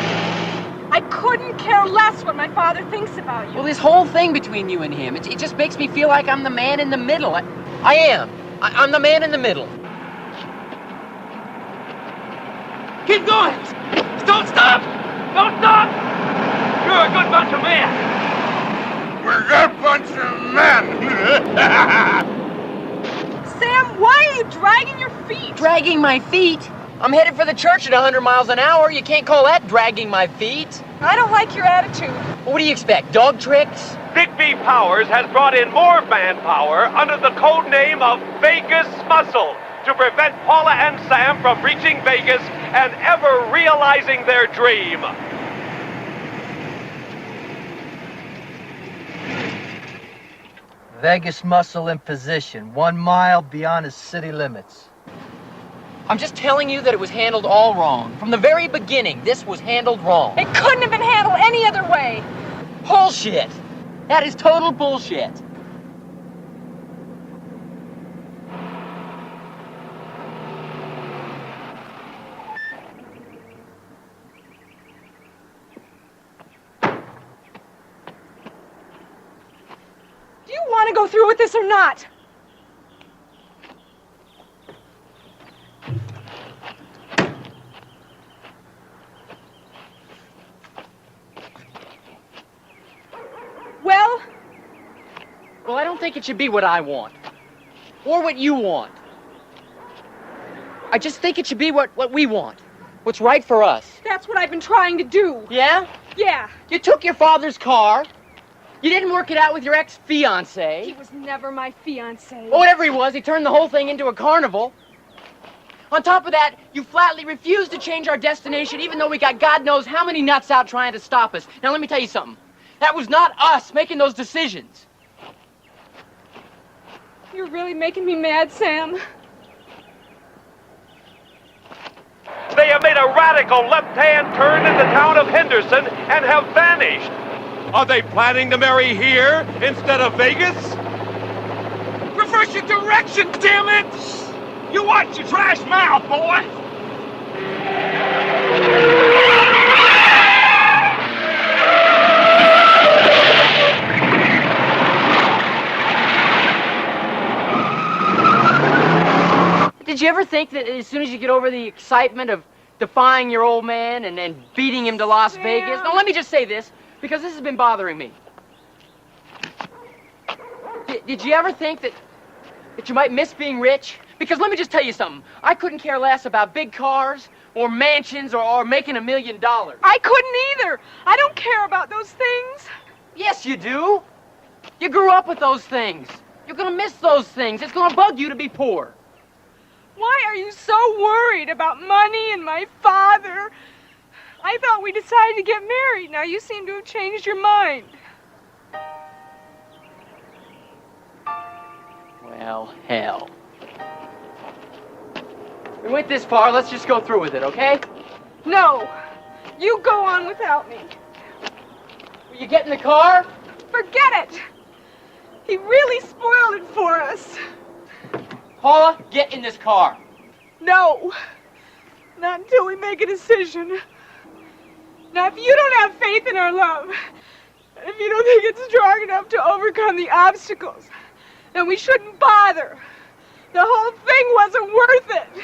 I couldn't care less what my father thinks about you. Well, this whole thing between you and him, it just makes me feel like I'm the man in the middle. I am. I'm the man in the middle. Keep going! Don't stop! Don't stop! You're a good bunch of men! We're a good bunch of men. Sam, why are you dragging your feet? Dragging my feet? I'm headed for the church at 100 miles an hour. You can't call that dragging my feet. I don't like your attitude. What do you expect, dog tricks? Digby Powers has brought in more manpower under the code name of Vegas Muscle to prevent Paula and Sam from reaching Vegas and ever realizing their dream. Vegas Muscle in position, 1 mile beyond the city limits. I'm just telling you that it was handled all wrong. From the very beginning, this was handled wrong. It couldn't have been handled any other way. Bullshit! That is total bullshit. Do you want to go through with this or not? Well, I don't think it should be what I want. Or what you want. I just think it should be what we want. What's right for us. That's what I've been trying to do. Yeah? Yeah. You took your father's car. You didn't work it out with your ex-fiancé. He was never my fiancé. Or whatever he was, he turned the whole thing into a carnival. On top of that, you flatly refused to change our destination even though we got God knows how many nuts out trying to stop us. Now let me tell you something. That was not us making those decisions. You're really making me mad, Sam. They have made a radical left-hand turn in the town of Henderson and have vanished. Are they planning to marry here instead of Vegas? Reverse your direction, damn it! You watch your trash mouth, boy! Did you ever think that as soon as you get over the excitement of defying your old man and then beating him to Las Vegas? Now, let me just say this, because this has been bothering me. Did you ever think that you might miss being rich? Because let me just tell you something. I couldn't care less about big cars or mansions or making $1 million. I couldn't either. I don't care about those things. Yes, you do. You grew up with those things. You're gonna miss those things. It's gonna bug you to be poor. Why are you so worried about money and my father? I thought we decided to get married. Now you seem to have changed your mind. Well, hell. We went this far, let's just go through with it, okay? No. You go on without me. Will you get in the car? Forget it. He really spoiled it for us. Paula, get in this car. No. Not until we make a decision. Now, if you don't have faith in our love, if you don't think it's strong enough to overcome the obstacles, then we shouldn't bother. The whole thing wasn't worth it.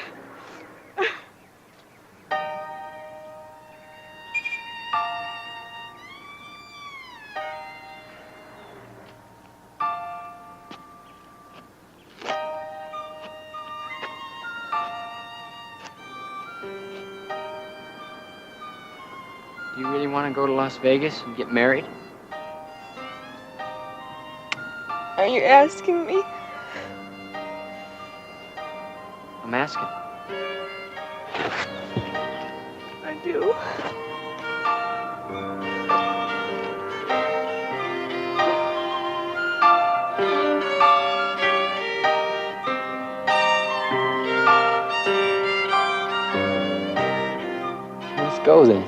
Do you really want to go to Las Vegas and get married? Are you asking me? I'm asking. I do. Let's go then.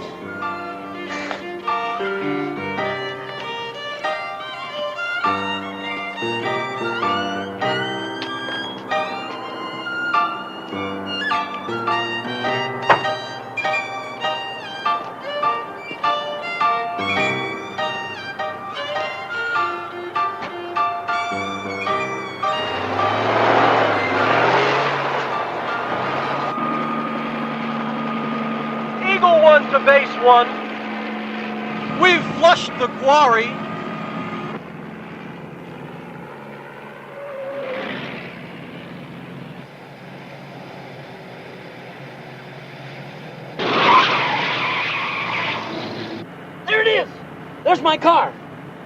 One. We've flushed the quarry. There it is! There's my car!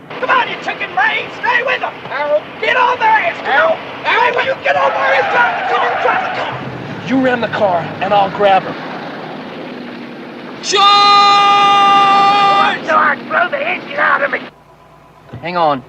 Come on, you chicken brains! Stay with them! Harold! Get on there, Harold! Harold, will you get on there and drive the car? Drive the car! You ram the car, and I'll grab her. Charge! George, blow the engine out of me! Hang on.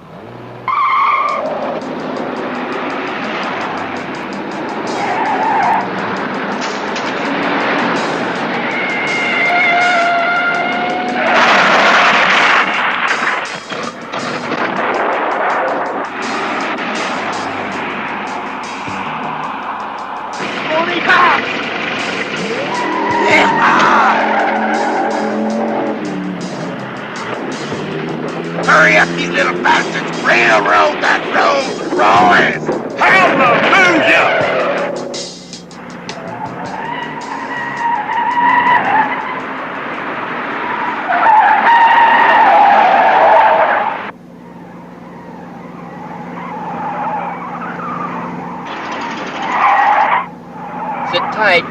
Hurry up, you little bastards! Railroad that Rolls Royce! Hallelujah! Sit tight.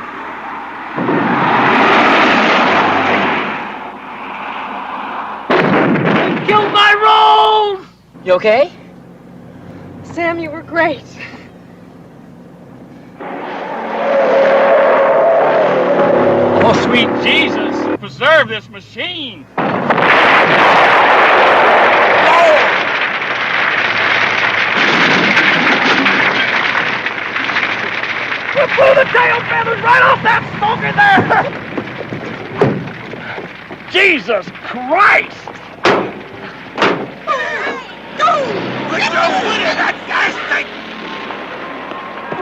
Killed my rolls! You okay? Sam, you were great. Oh, sweet Jesus, preserve this machine! You blew the tail feathers right off that smoker there! Jesus Christ!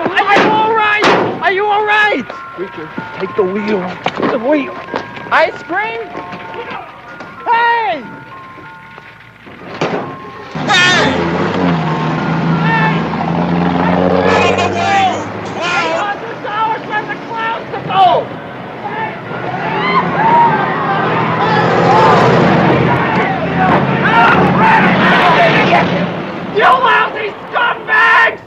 Are you all right? Are you all right? Richard, take the wheel. The wheel. Ice cream? Hey! You lousy scumbags!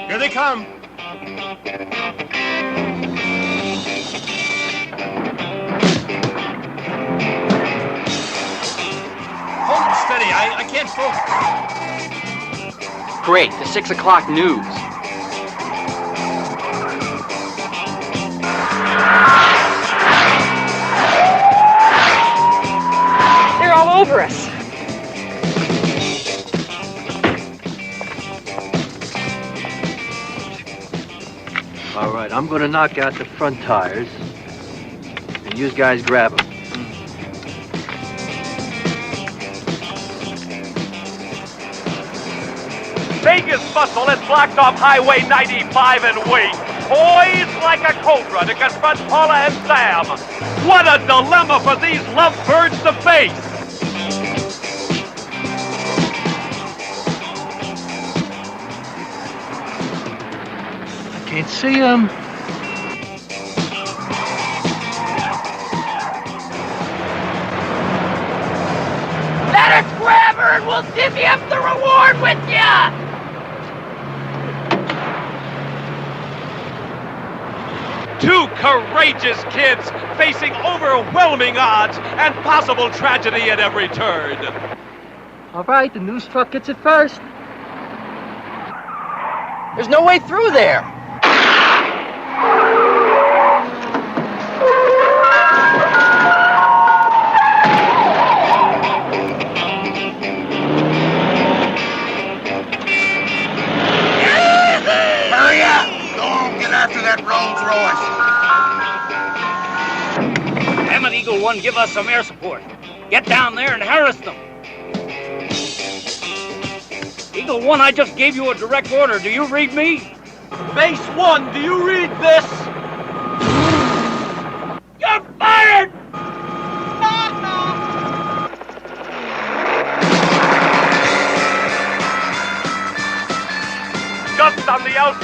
Here they come. Hold it steady. I can't focus. Great, the 6 o'clock news. They're all over us. All right, I'm gonna knock out the front tires, and you guys grab them. Vegas muscle has blocked off Highway 95 and wait, poised like a cobra to confront Paula and Sam. What a dilemma for these lovebirds to face! Can't see them. Let us grab her and we'll divvy up the reward with ya! Two courageous kids facing overwhelming odds and possible tragedy at every turn. All right, the news truck gets it first. There's no way through there. Hurry up! Go on, get after that Rolls Royce. Damn it, Eagle One, give us some air support. Get down there and harass them. Eagle One, I just gave you a direct order. Do you read me? Base One, do you read this? You're fired!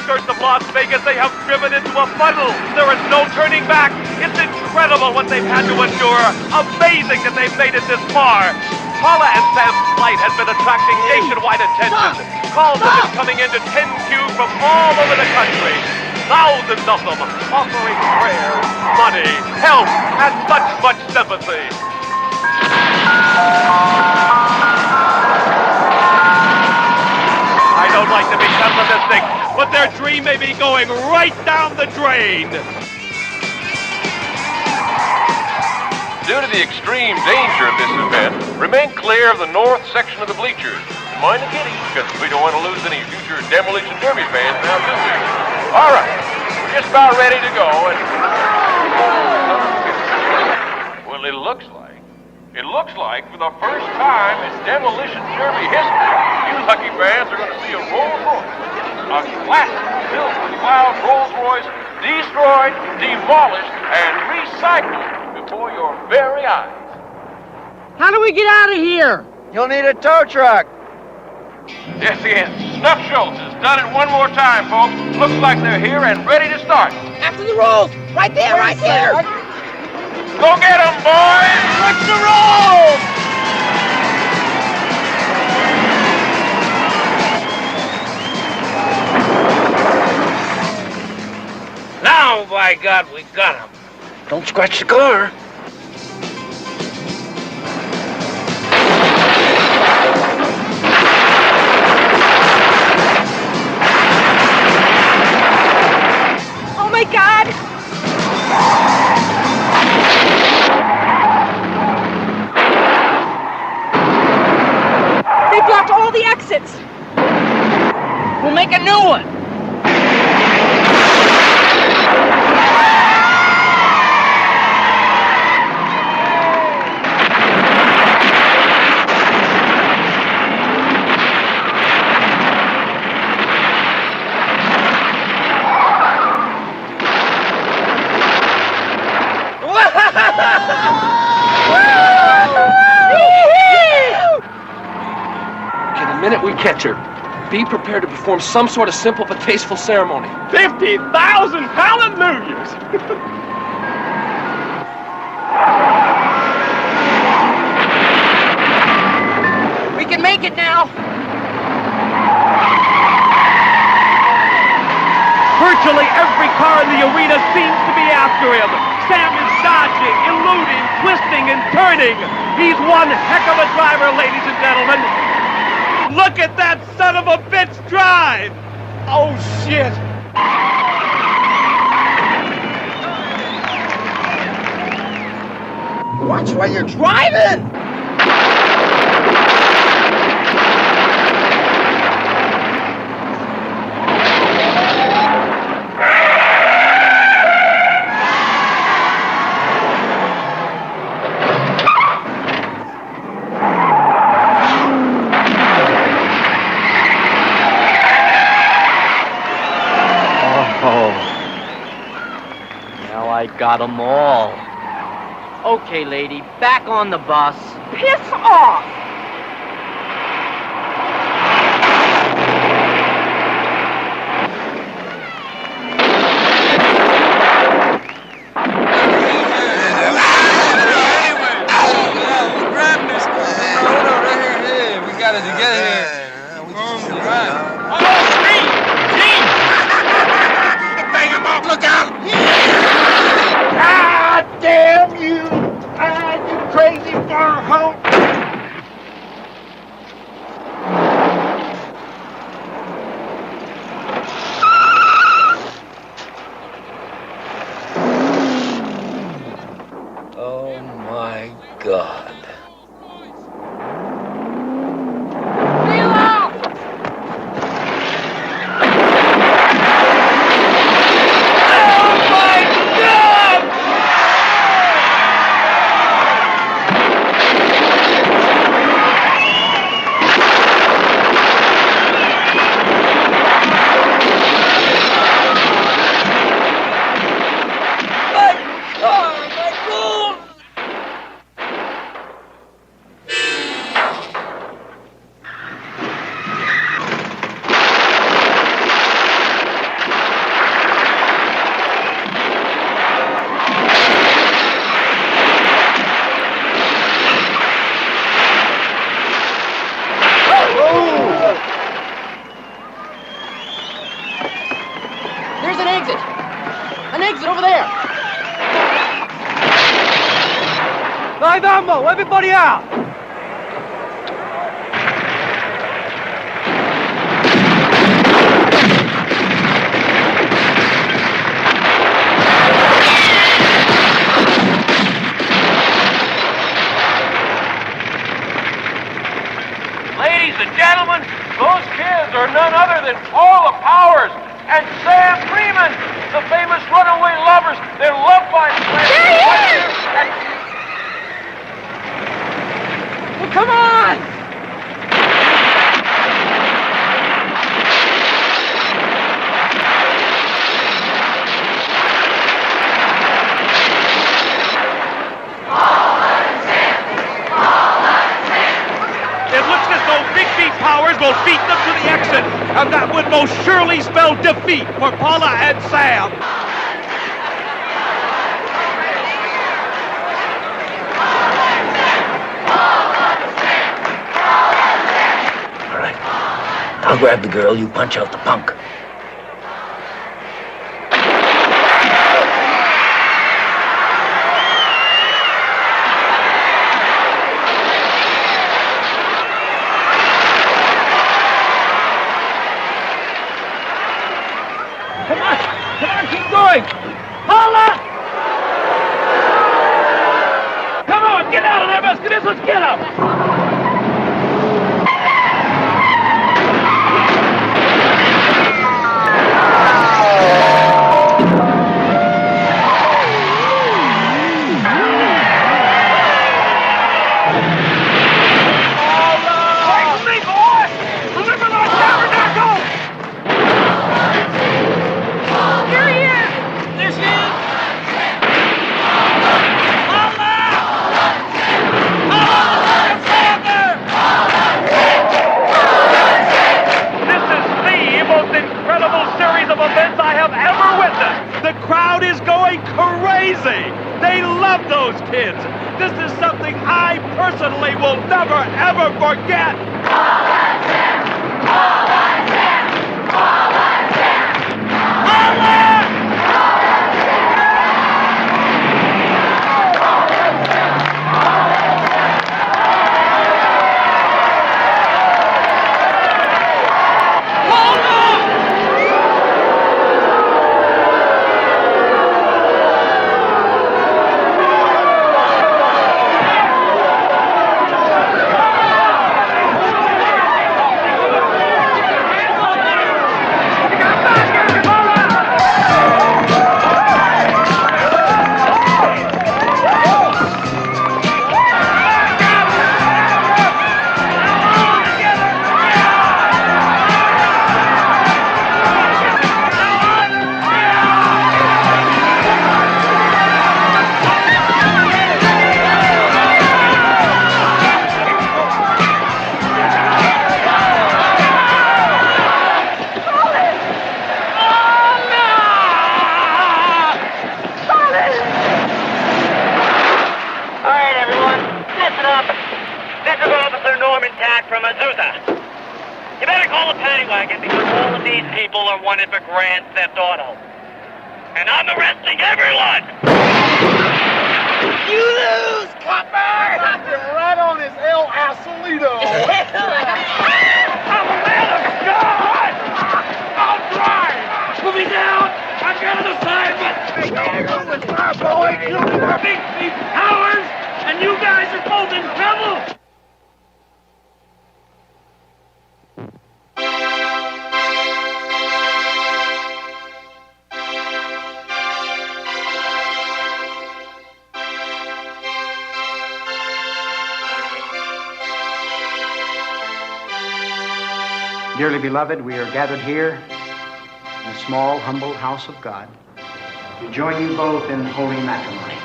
outskirts of Las Vegas, they have driven into a puddle. There is no turning back. It's incredible what they've had to endure. Amazing that they've made it this far. Paula and Sam's flight has been attracting nationwide attention. Calls have been coming into 10Q from all over the country. Thousands of them offering prayers, money, help, and much sympathy. I don't like to be pessimistic, but their dream may be going right down the drain. Due to the extreme danger of this event, remain clear of the north section of the bleachers. Mind the kiddies, because we don't want to lose any future Demolition Derby fans now, do we? All right, we're just about ready to go, and... Well, it looks like for the first time in Demolition Derby history, you lucky fans are going to see a Rolls Royce, a classic Silver Cloud Rolls Royce, destroyed, demolished, and recycled before your very eyes. How do we get out of here? You'll need a tow truck. Yes, again. Snuff Schultz has done it one more time, folks. Looks like they're here and ready to start. After the rolls! Right there, right there! Go get them, boys! Let's the rolls! Now, by God, we got him. Don't scratch the car. Oh my God! They blocked all the exits. We'll make a new one. The minute we catch her, be prepared to perform some sort of simple but tasteful ceremony. 50,000 hallelujahs! We can make it now. Virtually every car in the arena seems to be after him. Sam is dodging, eluding, twisting, and turning. He's one heck of a driver, ladies and gentlemen. Look at that son of a bitch drive! Oh, shit! Watch while you're driving! I got 'em all. Okay, lady, back on the bus. Piss off! Oh my God. Live ammo! Everybody out! Ladies and gentlemen, those kids are none other than Paula Powers and Sam Freeman, the famous runaway lovers. They're loved by Well, come on! It looks as though Bigby Powers will beat them to the exit, and that would most surely spell defeat for Paula and Sam. All right. I'll grab the girl, you punch out the punk. Come on, keep going! Paula! Come on, get out of there, Muscadis, let's get him! The crowd is going crazy. They love those kids. This is something I personally will never, ever forget. From Azusa. You better call a paddy wagon because all of these people are wanted for grand theft auto. And I'm arresting everyone! You lose, copper! Got him right on his El Asolito. I'm a man of God! I'll try! Put me down! I've got an assignment! Big Powers! And you guys are both in trouble! Dearly beloved, we are gathered here in the small, humble house of God to join you both in holy matrimony.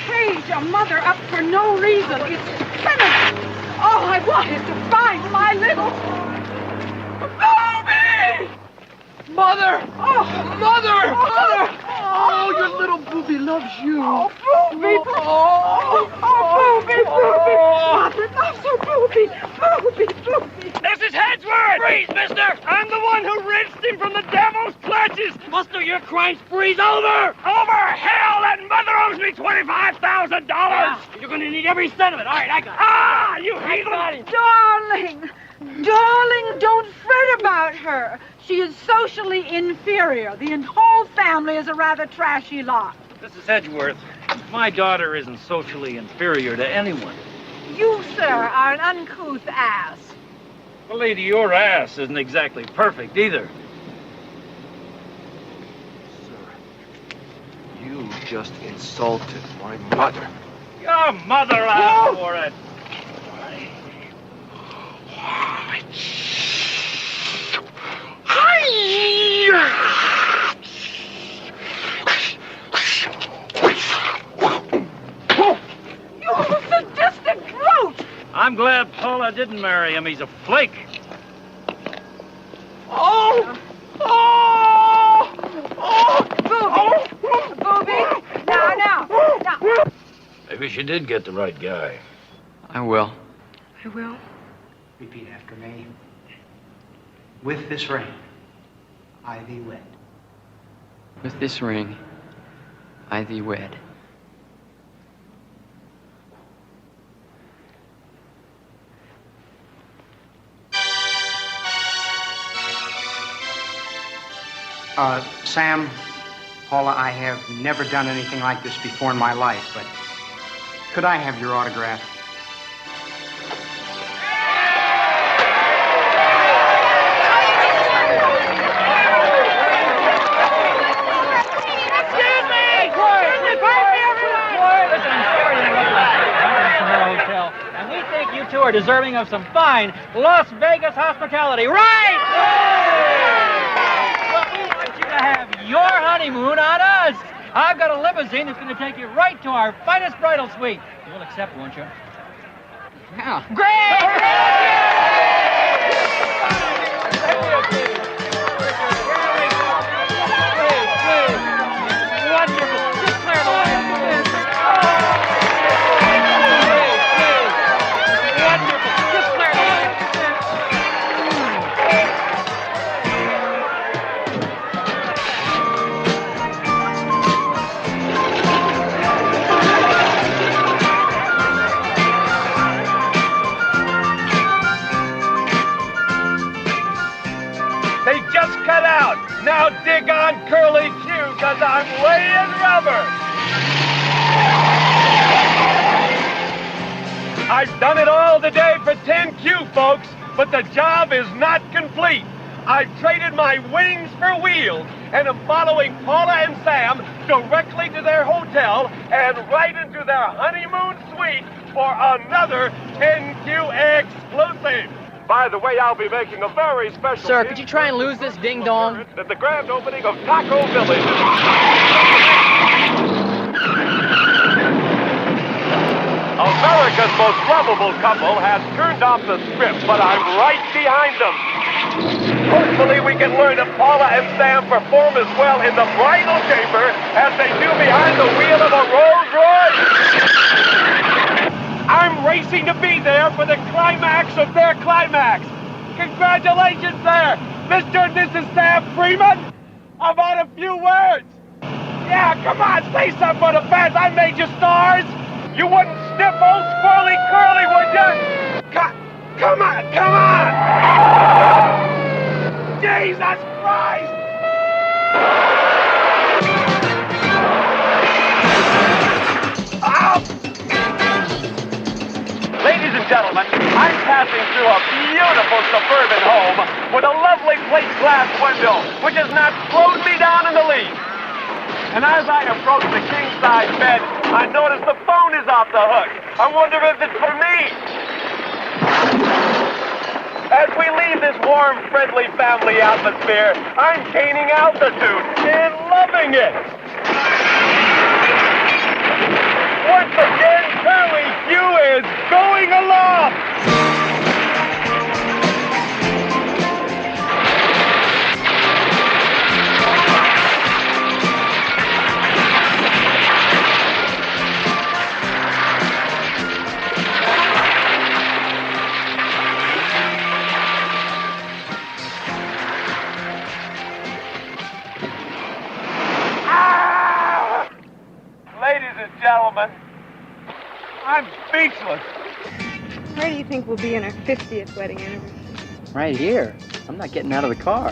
Cage a mother up for no reason. It's criminal. All I want is to find my little Booby! Mother! Oh, Mother! Mother! Oh, your little Booby loves you. Oh, Booby! Booby! Mother loves her Booby! Booby! This is Headsworth! Freeze, mister! I'm the one who rinsed him from the devil's Buster, your crime spree's over! Over? Hell, that mother owes me $25,000! Yeah, you're gonna need every cent of it. All right, I got it. Ah, you heathen! Darling, don't fret about her. She is socially inferior. The whole family is a rather trashy lot. Mrs. Edgeworth, my daughter isn't socially inferior to anyone. You, sir, are an uncouth ass. Well, lady, your ass isn't exactly perfect either. You just insulted my mother. Your mother asked for it. You sadistic brute! I'm glad Paula didn't marry him. He's a flake. Booby! Now. Maybe she did get the right guy. I will. I will. Repeat after me. With this ring, I thee wed. With this ring, I thee wed. Sam, Paula, I have never done anything like this before in my life, but could I have your autograph? And we think you two are deserving of some fine Las Vegas hospitality, right? Well, we want you to have your honeymoon on us. I've got a limousine that's going to take you right to our finest bridal suite. You'll accept, won't you? Yeah. Wonderful. Just clear the way. Wonderful. Just clear the way. They just cut out. Now dig on Curly Q, because I'm laying rubber. I've done it all today for 10Q, folks, but the job is not complete. I've traded my wings for wheels, and am following Paula and Sam directly to their hotel and right into their honeymoon suite for another 10Q exclusive. By the way, I'll be making a very special... Sir, could you try and lose this ding-dong? ...at the grand opening of Taco Village. America's most lovable couple has turned off the script, but I'm right behind them. Hopefully we can learn if Paula and Sam perform as well in the bridal chamber as they do behind the wheel of a Rolls Royce. I'm racing to be there for the climax of their climax. Congratulations there, Mr. and Mrs. Sam Freeman. How about a few words? Yeah, come on, say something for the fans. I made you stars. You wouldn't sniff old Squirrely Curly, would you? Come on! Jesus Christ! Ladies and gentlemen, I'm passing through a beautiful suburban home with a lovely plate glass window, which has not slowed me down in the least. And as I approach the king-size bed, I notice the phone is off the hook. I wonder if it's for me. As we leave this warm, friendly family atmosphere, I'm gaining altitude and loving it. Once again, Curly Q is going aloft. gentlemen. I'm speechless. Where do you think we'll be in our 50th wedding anniversary? Right here. I'm not getting out of the car.